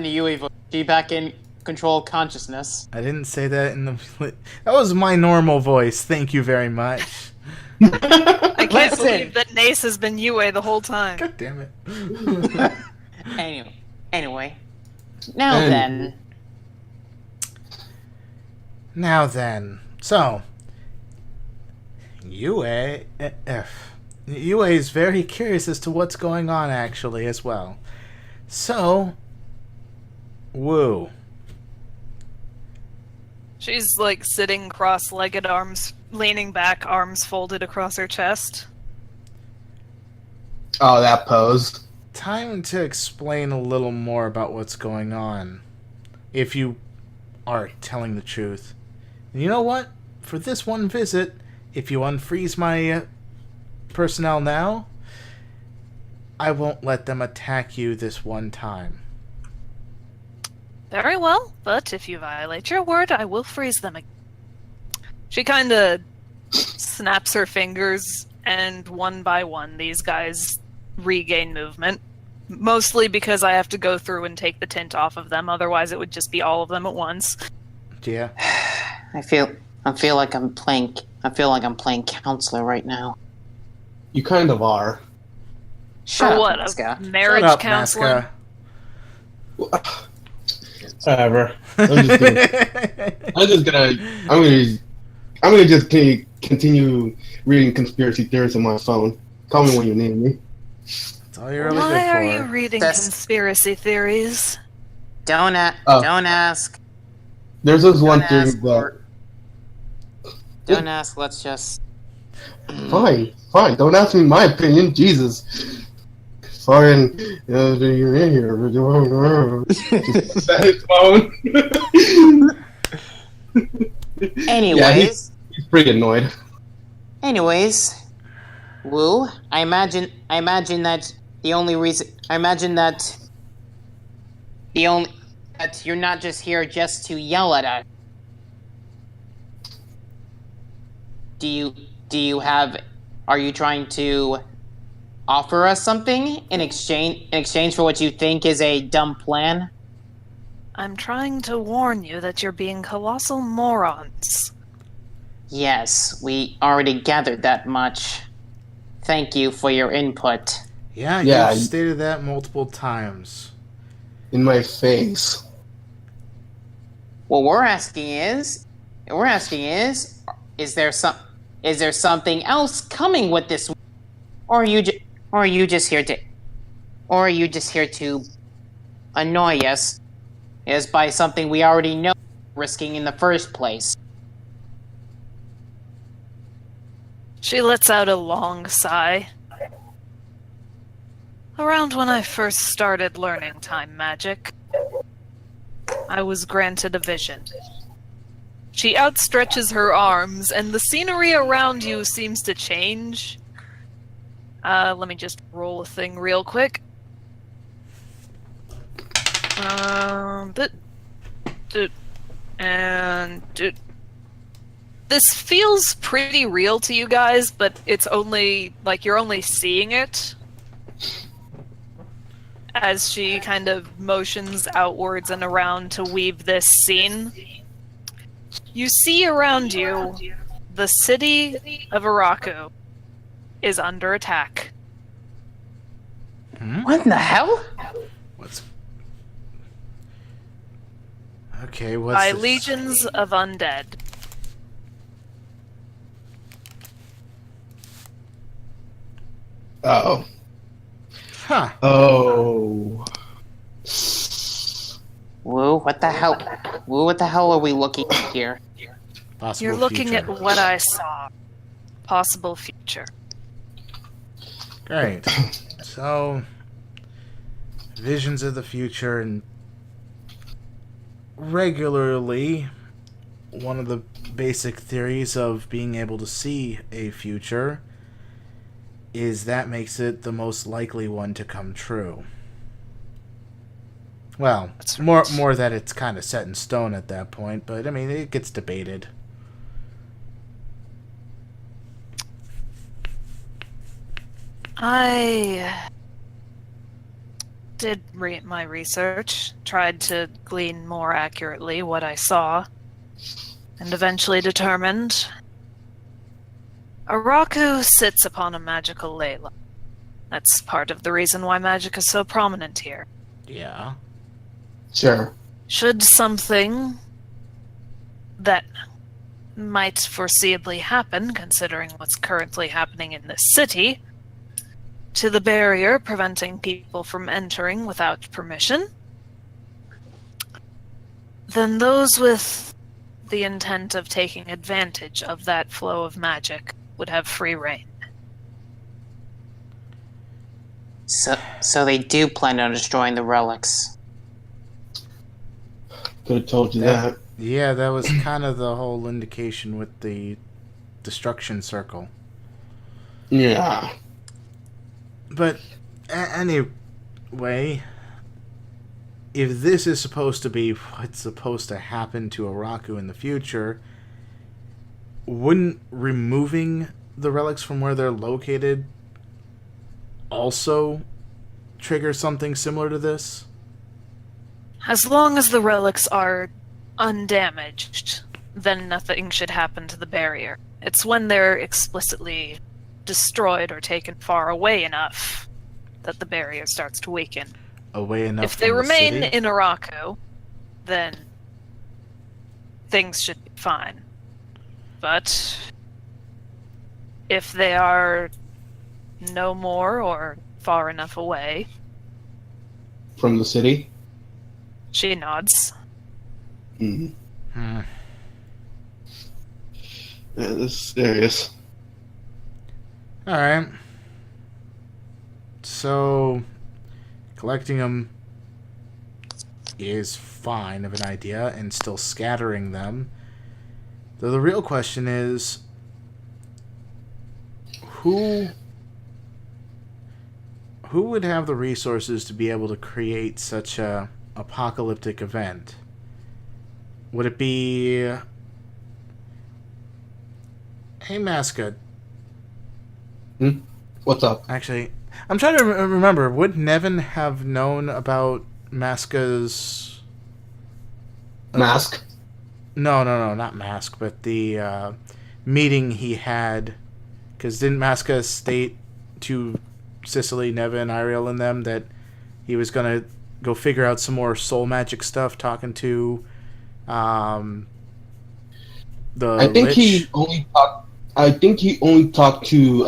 the Yui voice. She back in control of consciousness. I didn't say that in the... That was my normal voice. Thank you very much. I can't Listen. believe that Nace has been Yue the whole time. God damn it. Anyway. Now And- then. Now then. So... UA is very curious as to what's going on, actually, as well. So... Woo. She's like sitting cross-legged, arms leaning back, arms folded across her chest. Oh, that pose. Time to explain a little more about what's going on. If you are telling the truth. And you know what? For this one visit, if you unfreeze my personnel now, I won't let them attack you this one time. Very well, but if you violate your word, I will freeze them again. She kind of snaps her fingers, and one by one, these guys regain movement. Mostly because I have to go through and take the tint off of them, otherwise it would just be all of them at once. Yeah. I feel like I'm playing counselor right now. You kind of are. Shut For up, what, Masca. a marriage Shut up, counselor? Masca. Whatever. I'm gonna just continue reading conspiracy theories on my phone. Call me when you need me. That's all you're really Why good are for. you reading That's- conspiracy theories? Don't Oh. ask. There's this one Don't theory ask. that Don't ask. Let's just Fine. Don't ask me my opinion. Jesus. Fine. You're in here. Just set his phone. Anyways, he's pretty annoyed. anyways, Woo, I imagine that you're not just here just to yell at us. Are you trying to offer us something in exchange for what you think is a dumb plan? I'm trying to warn you that you're being colossal morons. Yes, we already gathered that much. Thank you for your input. Yeah, Yeah, you've stated that multiple times. In my face. What we're asking is, is there something else coming with this, or are you just here to annoy us, is by something we already know risking in the first place? She lets out a long sigh. Around when I first started learning time magic, I was granted a vision. She outstretches her arms, and the scenery around you seems to change. Let me just roll a thing real quick. This feels pretty real to you guys, but it's only, like, you're only seeing it as she kind of motions outwards and around to weave this scene. You see around you, the city of Araku is under attack. What in the hell? What's... Okay, what's By this? legions of undead. Oh. Huh. Oh. Woo, what the hell? Woo, what the hell are we looking at here? Possible You're looking future. at what I saw. Possible future. Great. So, visions of the future, and regularly, one of the basic theories of being able to see a future is that makes it the most likely one to come true. Well, That's more right. that it's kind of set in stone at that point, but I mean, it gets debated. I did my research, tried to glean more accurately what I saw, and eventually determined Araku sits upon a magical ley line. That's part of the reason why magic is so prominent here. Yeah. Sure. Should something that might foreseeably happen, considering what's currently happening in this city, to the barrier preventing people from entering without permission, then those with the intent of taking advantage of that flow of magic would have free reign. So they do plan on destroying the relics. Could have told you that. Yeah, that was kind of the whole indication with the destruction circle. Yeah. But anyway, if this is supposed to be what's supposed to happen to Araku in the future, wouldn't removing the relics from where they're located also trigger something similar to this? As long as the relics are undamaged, then nothing should happen to the barrier. It's when they're explicitly destroyed or taken far away enough that the barrier starts to weaken. Away enough If they from the remain city? in Araku, then things should be fine. But if they are no more or far enough away, From the city? she nods. Mm-hmm. Hmm. Yeah, this is serious. Alright. So, collecting them is fine of an idea, and still scattering them. Though the real question is, who would have the resources to be able to create such a apocalyptic event? Would it be... Hey, Mascot. What's up? Actually, I'm trying to remember. Would Nevin have known about Maska's... Mask? No, not Mask, but the meeting he had. Because didn't Maska state to Cicely, Nevin, Ariel, and them that he was going to go figure out some more soul magic stuff, talking to the I think Lich? he only talked to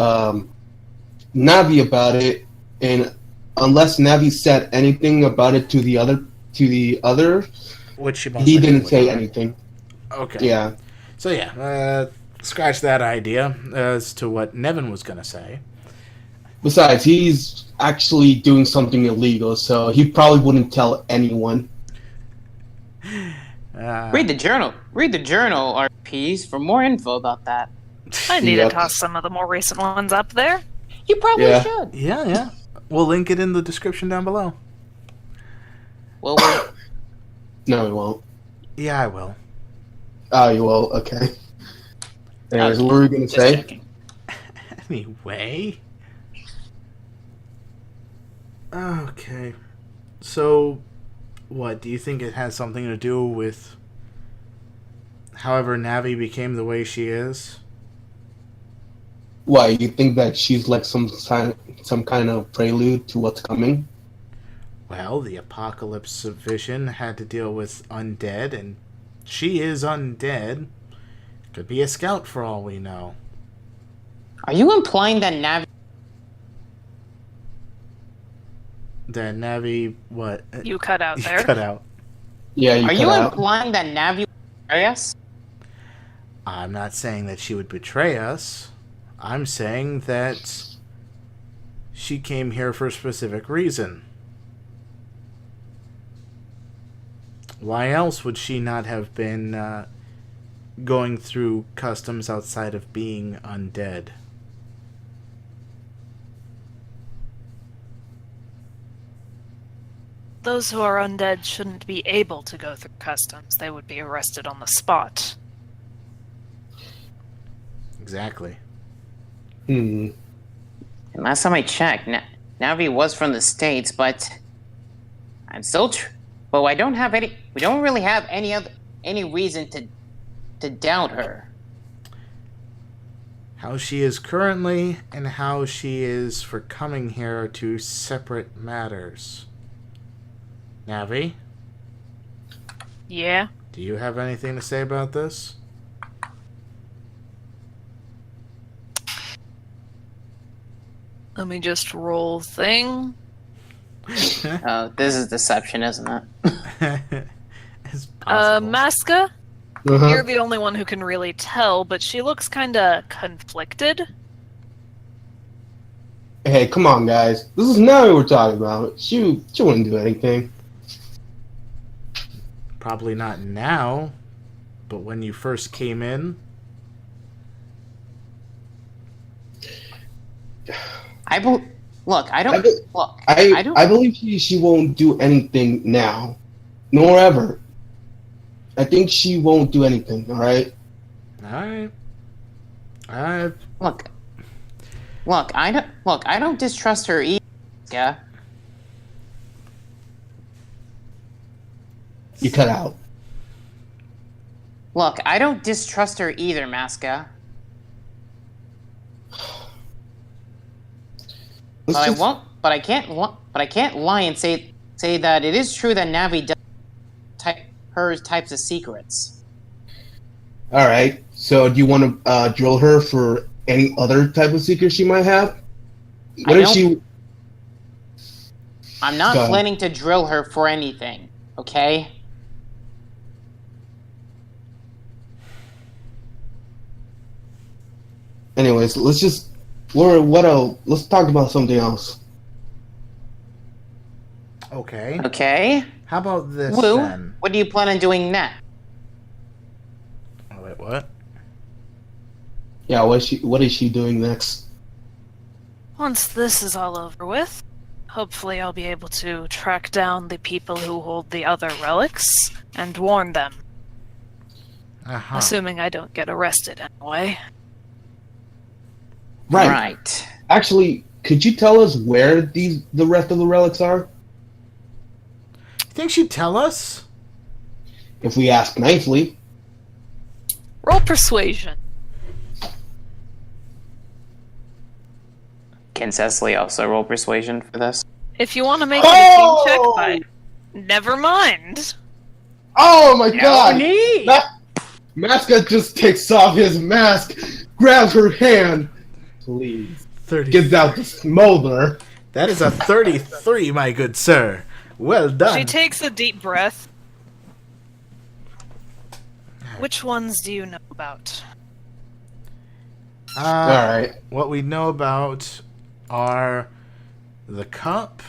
Navi about it, and unless Navi said anything about it to the other, Which he most he likely didn't would. say anything. Okay. Yeah. So yeah, scratch that idea as to what Nevin was going to say. Besides, he's actually doing something illegal, so he probably wouldn't tell anyone. Read the journal. Read the journal, RPs, for more info about that. I need Yep. to toss some of the more recent ones up there. You probably Yeah. should. Yeah. We'll link it in the description down below. Well, No, he won't. Yeah, I will. Oh, you will? Okay. Anyways, Okay. what were we going to just say? checking. Anyway. Okay. So, what, do you think it has something to do with however Navi became the way she is? Why, you think that she's like some kind of prelude to what's coming? Well, the Apocalypse Vision had to deal with undead, and she is undead. Could be a scout for all we know. Are you implying that Navi? That Navi, what? You cut out You there. cut out. Yeah, you Are cut you out. implying that Navi will betray us? I'm not saying that she would betray us. I'm saying that she came here for a specific reason. Why else would she not have been going through customs outside of being undead? Those who are undead shouldn't be able to go through customs. They would be arrested on the spot. Exactly. Hmm. And last time I checked, Navi was from the States, but I'm still but I don't have any. We don't really have any reason to doubt her. How she is currently and how she is for coming here are two separate matters. Navi, Yeah? do you have anything to say about this? Let me just roll thing. This is deception, isn't it? It's possible. Maska, Uh-huh. you're the only one who can really tell, but she looks kinda conflicted. Hey, come on, guys. This is Navi we're talking about. She wouldn't do anything. Probably not now, but when you first came in, Look, I don't. I be- Look, I don't. I believe she won't do anything now, nor ever. I think she won't do anything. All right. alright. Look, I don't distrust her either. Yeah. You cut out. Look, I don't distrust her either, Maska. But Let's I just- won't. But I can't. But I can't lie and say that it is true that Navi does her types of secrets. All right. So, do you want to drill her for any other type of secret she might have? What if don't- she? I'm not Go ahead. planning to drill her for anything. Okay. Anyways, let's just What else? Let's talk about something else. Okay. Okay. How about this Woo, then? what do you plan on doing next? Oh, wait, what? Yeah, what is she doing next? Once this is all over with, hopefully I'll be able to track down the people who hold the other relics and warn them. Uh-huh. Assuming I don't get arrested anyway. Right. Actually, could you tell us where the rest of the relics are? You think she'd tell us? If we ask nicely. Roll persuasion. Can Cecily also roll persuasion for this? If you want to make it a team check, fine. Never mind. Oh my god! need. Masca just takes off his mask, grabs her hand. Please. 30. Gets out the smolder. That is a 33, my good sir. Well done. She takes a deep breath. Which ones do you know about? Alright. What we know about are the cup,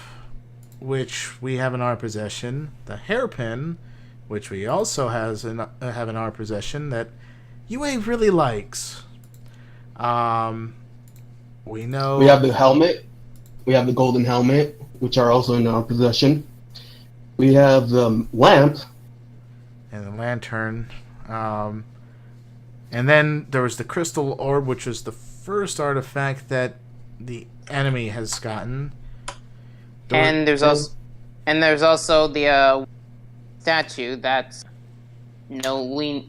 which we have in our possession, the hairpin, which we also have in our possession, that UA really likes. We know... We have the helmet. We have the golden helmet, which are also in our possession. We have the lamp. And the lantern. And then there was the crystal orb, which was the first artifact that the enemy has gotten. And there's also the statue that's The Nolene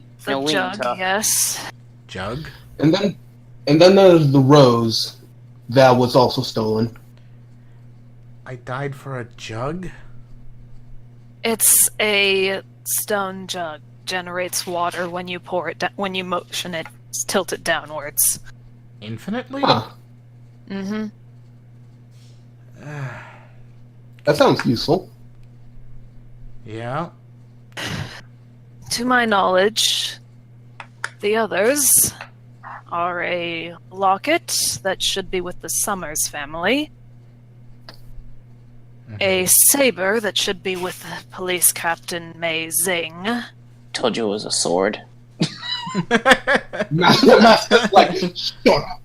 jug, took. yes. Jug. And then there's the rose that was also stolen. I died for a jug? It's a stone jug. Generates water when you pour it when you motion it, tilt it downwards. Infinitely? Huh. Mm-hmm. That sounds useful. Yeah. To my knowledge, the others are a locket that should be with the Summers family, a saber that should be with Police Captain Mei Zing, Told you it was a sword. Masca's like, shut up.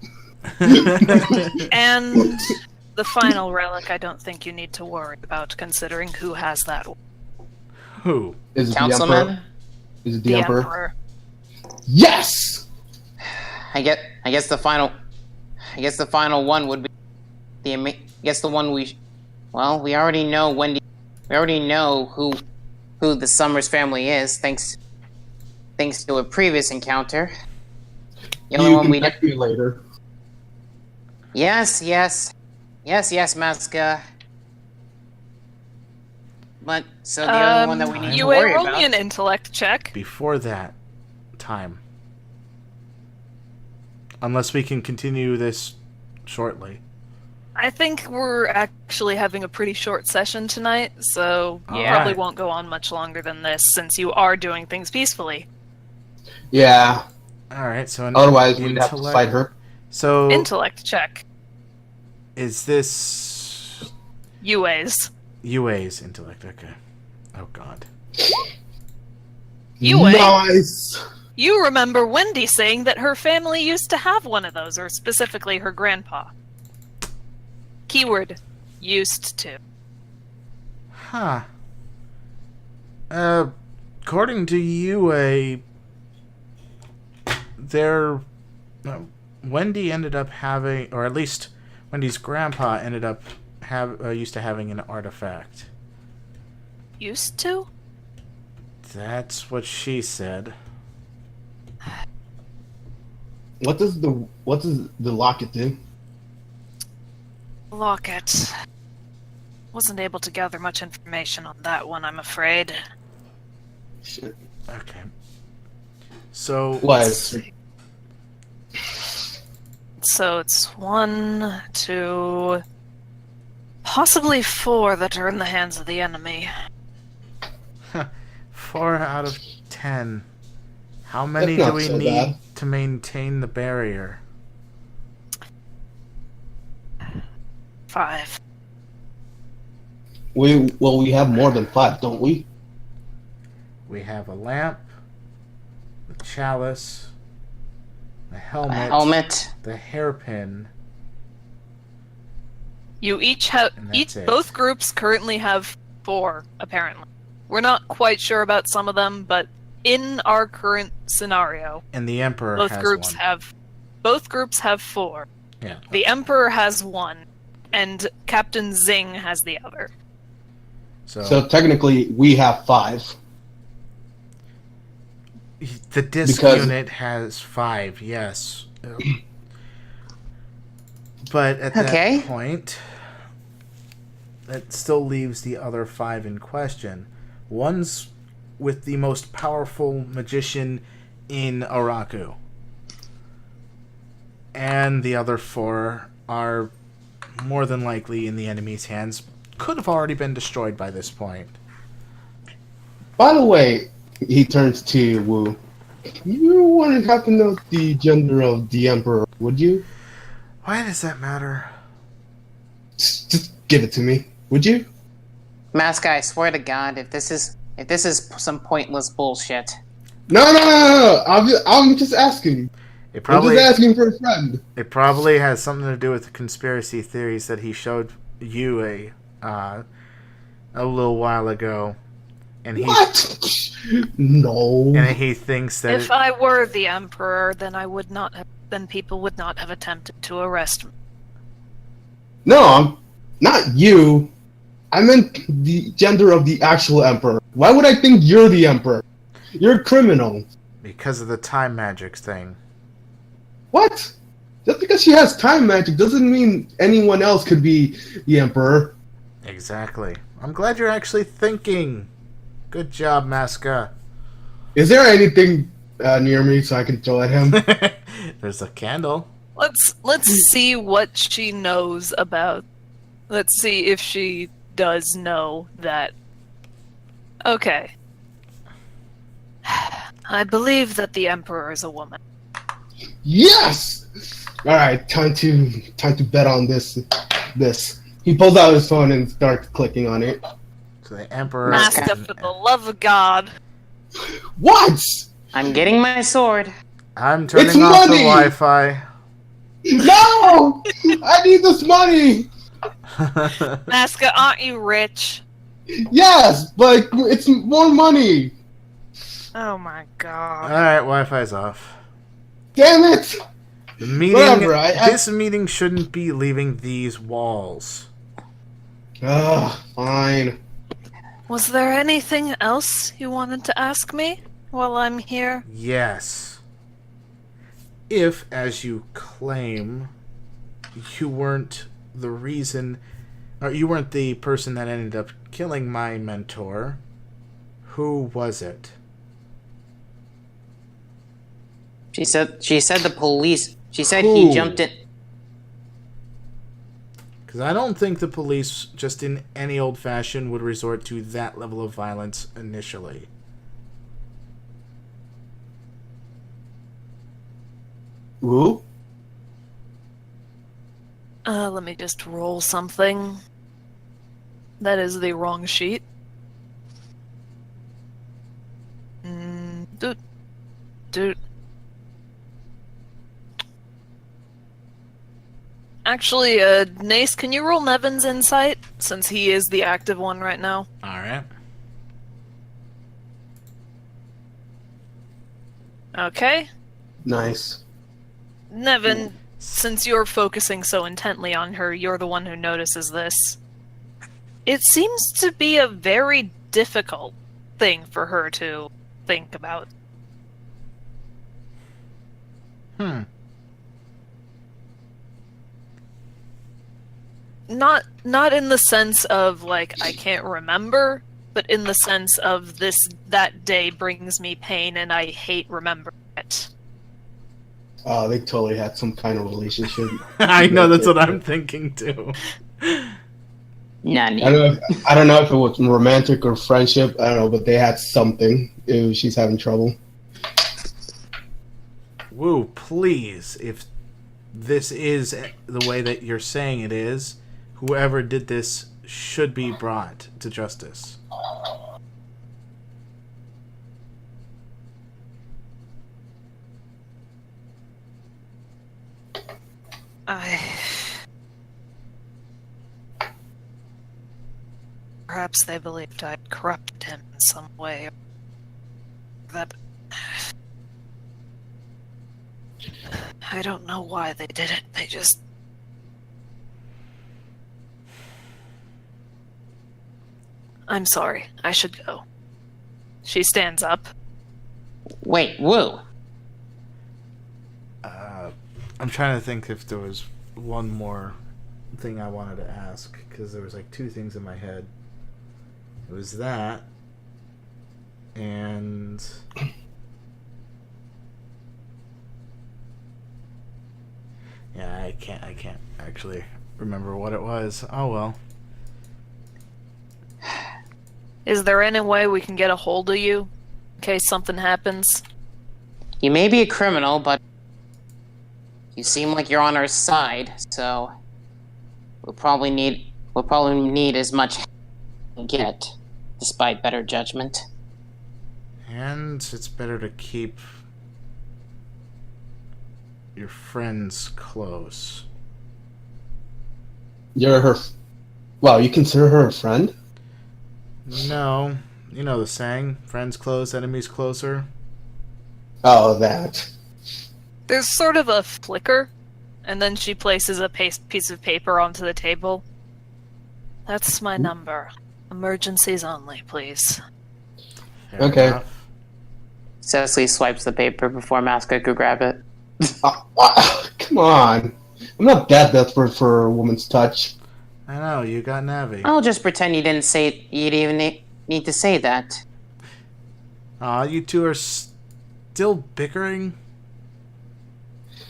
and the final relic I don't think you need to worry about considering who has that one. Who? Is it Councilman? the Emperor? Is it the Emperor? Emperor. Yes! I guess the final one would be I guess the one we already know Wendy. We already know who the Summers family is, thanks to a previous encounter. The only You one can we text me later. Yes, Masca. But so the only one that we need to You worry roll about. me an intellect check. Before that time. Unless we can continue this shortly. I think we're actually having a pretty short session tonight, so you Yeah. probably won't go on much longer than this since you are doing things peacefully. Yeah. Alright, so an Otherwise, we'd have to intellect- fight her. So Intellect check. is this UA's. UA's intellect? Okay. Oh god. UA. Nice! You remember Wendy saying that her family used to have one of those, or specifically her grandpa. Keyword, used to. Huh. According to UA, Wendy ended up having, or at least Wendy's grandpa ended up used to having an artifact. Used to? That's what she said. What does the locket do? Locket. Wasn't able to gather much information on that one, I'm afraid. Shit. Okay. So What? So it's 1, 2, possibly 4 that are in the hands of the enemy. 4 out of 10. How many That's do not we so need bad. to maintain the barrier? 5. We have more than 5, don't we? We have a lamp, the chalice, the Helmet. the hairpin. You each have And that's it. both groups currently have 4, apparently. We're not quite sure about some of them, but in our current scenario, And the Emperor both has groups one. have 4. Yeah. The Emperor has 1, and Captain Zing has the other. So technically, we have 5. The disc Because- unit has 5, yes. But at that Okay. point, that still leaves the other 5 in question. One's with the most powerful magician in Araku. And the other 4 are more than likely in the enemy's hands. Could have already been destroyed by this point. By the way, he turns to Wu. You wouldn't happen to know the gender of the Emperor, would you? Why does that matter? Just give it to me, would you? Mask guy, I swear to God, if this is some pointless bullshit. No. I'm just asking. It I'm probably just asking for a friend. It probably has something to do with the conspiracy theories that he showed you a little while ago, and What? No. he thinks that If I were the Emperor, then then people would not have attempted to arrest me. No, I'm not you. I meant the gender of the actual Emperor. Why would I think you're the Emperor? You're a criminal. because of the time magic thing. What? Just because she has time magic doesn't mean anyone else could be the Emperor. Exactly. I'm glad you're actually thinking. Good job, Maska. Is there anything near me so I can throw at him? There's a candle. Let's see what she knows about. Let's see if she does know that. Okay. I believe that the Emperor is a woman. Yes! Alright, time to bet on this. He pulls out his phone and starts clicking on it. So the Emperor. Master, for the love of God. What? I'm getting my sword. I'm turning It's off the money! Wi-Fi. No! I need this money! Maska, aren't you rich? Yes, but it's more money! Oh my God. Alright, Wi-Fi's off. Damn it! The meeting. Whatever, This meeting shouldn't be leaving these walls. Ugh, fine. Was there anything else you wanted to ask me while I'm here? Yes. If, as you claim, you weren't the reason, or you weren't the person that ended up killing my mentor, who was it? She said the police. She said Who? he jumped in. Because I don't think the police, just in any old fashion, would resort to that level of violence initially. Who? Let me just roll something. That is the wrong sheet. Dude. Actually, Nace, can you roll Nevin's insight, since he is the active one right now? Alright. Okay. Nice. Nevin, since you're focusing so intently on her, you're the one who notices this. It seems to be a very difficult thing for her to think about. Not in the sense of, like, I can't remember, but in the sense of that day brings me pain and I hate remembering it. Oh, they totally had some kind of relationship. I know, that's what I'm thinking too. Nani. I don't know if it was romantic or friendship. I don't know, but they had something. She's having trouble. Woo, please, if this is the way that you're saying it is, whoever did this should be brought to justice. Perhaps they believed I'd corrupted him in some way. That... I don't know why they did it. They just... I'm sorry. I should go. She stands up. Wait, Woo. I'm trying to think if there was one more thing I wanted to ask, because there was like two things in my head. It was that, and yeah, I can't actually remember what it was. Oh well. Is there any way we can get a hold of you in case something happens? You may be a criminal, but you seem like you're on our side, so we'll probably need as much help as we can get, despite better judgment. And it's better to keep your friends close. You're her. Wow, you consider her a friend? No, you know the saying: friends close, enemies closer. Oh, that. There's sort of a flicker, and then she places a piece of paper onto the table. That's my number. Emergencies only, please. Fair Okay. enough. Cecily swipes the paper before Masca could grab it. Come on. I'm not that desperate for a woman's touch. I know, you got Navi. I'll just pretend you didn't even need to say that. Aw, you two are still bickering?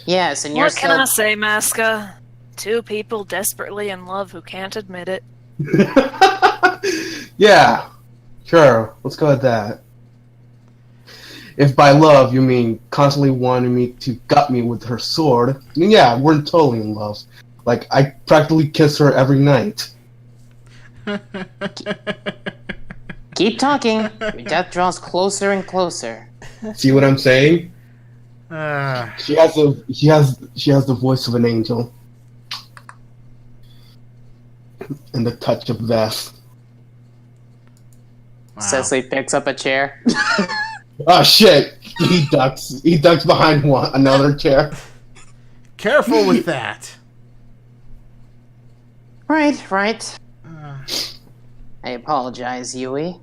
Yes, and you're What can still... I say, Masca? Two people desperately in love who can't admit it. Yeah, sure. Let's go with that. If by love you mean constantly wanting me to gut me with her sword, then yeah, we're totally in love. Like, I practically kiss her every night. Keep talking. Your death draws closer and closer. See what I'm saying? Ah, She has the voice of an angel. And the touch of death. wow. Cecily picks up a chair. Oh shit! He ducks. He ducks behind another chair. Careful with that. Right. Uh, I apologize, Yui.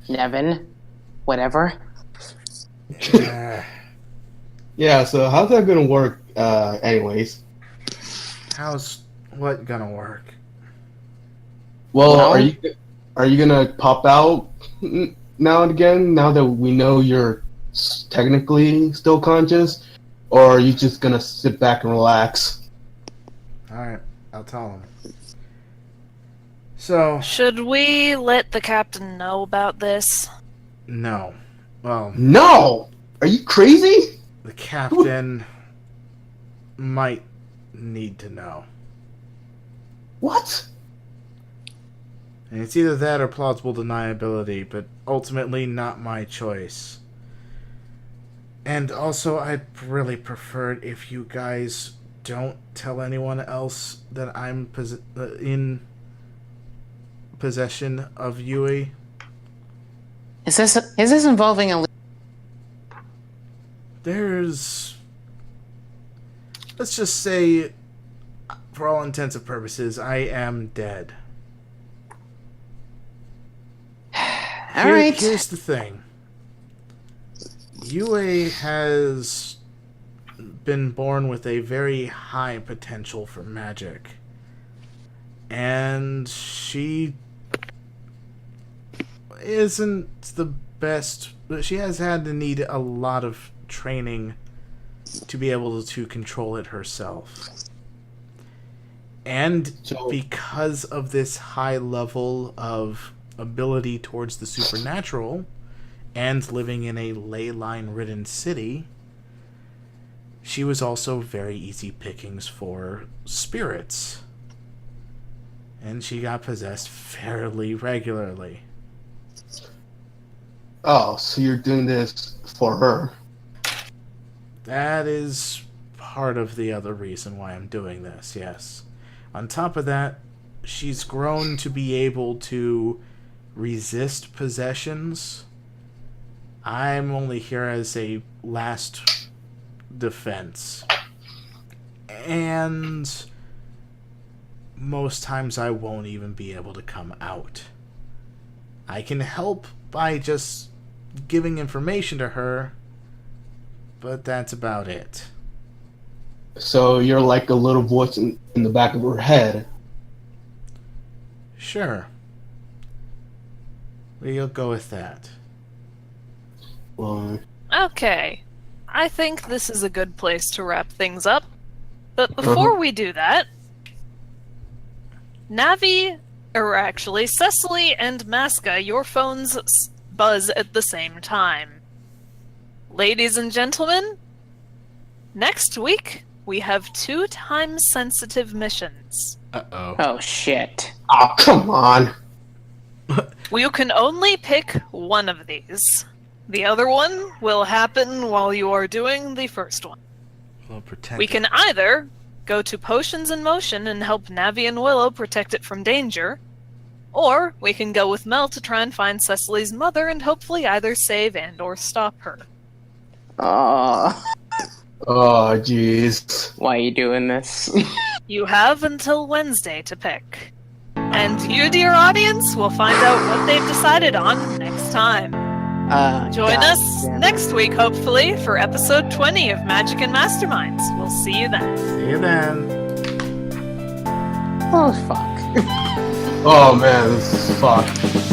Nevin. Whatever. uh, Yeah. So how's that gonna work? Anyways. how's what gonna work? Well, Well- are you gonna pop out now and again? Now that we know you're technically still conscious, or are you just gonna sit back and relax? Alright, I'll tell him. So, Should we let the captain know about this? no. Well, No! Are you crazy? the captain might need to know. What? And it's either that or plausible deniability, but ultimately not my choice. And also, I'd really prefer it if you guys don't tell anyone else that I'm in possession of Yui. Is this involving a... There's... Let's just say, for all intents and purposes, I am dead. Alright. Here's the thing. Yui has been born with a very high potential for magic. And she isn't the best. She has had to need a lot of training to be able to control it herself. And So- because of this high level of ability towards the supernatural and living in a ley line ridden city, she was also very easy pickings for spirits. and she got possessed fairly regularly. Oh, so you're doing this for her? That is part of the other reason why I'm doing this, yes. On top of that, she's grown to be able to resist possessions. I'm only here as a last defense. And most times I won't even be able to come out. I can help by just giving information to her, but that's about it. So you're like a little voice in the back of her head. Sure. We'll go with that. Well, Okay. I think this is a good place to wrap things up. But before we do that, Navi, or actually Cecily and Masca, your phones buzz at the same time. Ladies and gentlemen, next week we have 2 time-sensitive missions. Uh-oh. Oh shit. oh, come on. You can only pick one of these. The other one will happen while you are doing the first one. We'll protect We it. can either go to Potions in Motion and help Navi and Willow protect it from danger, or we can go with Mel to try and find Cecily's mother and hopefully either save and or stop her. Oh, Oh, jeez. why are you doing this? You have until Wednesday to pick. And you, dear audience, will find out what they've decided on next time. Join God us damn it. next week, hopefully, for episode 20 of Magic and Masterminds. We'll see you then. See you then. Oh fuck. Oh man, this is fucked.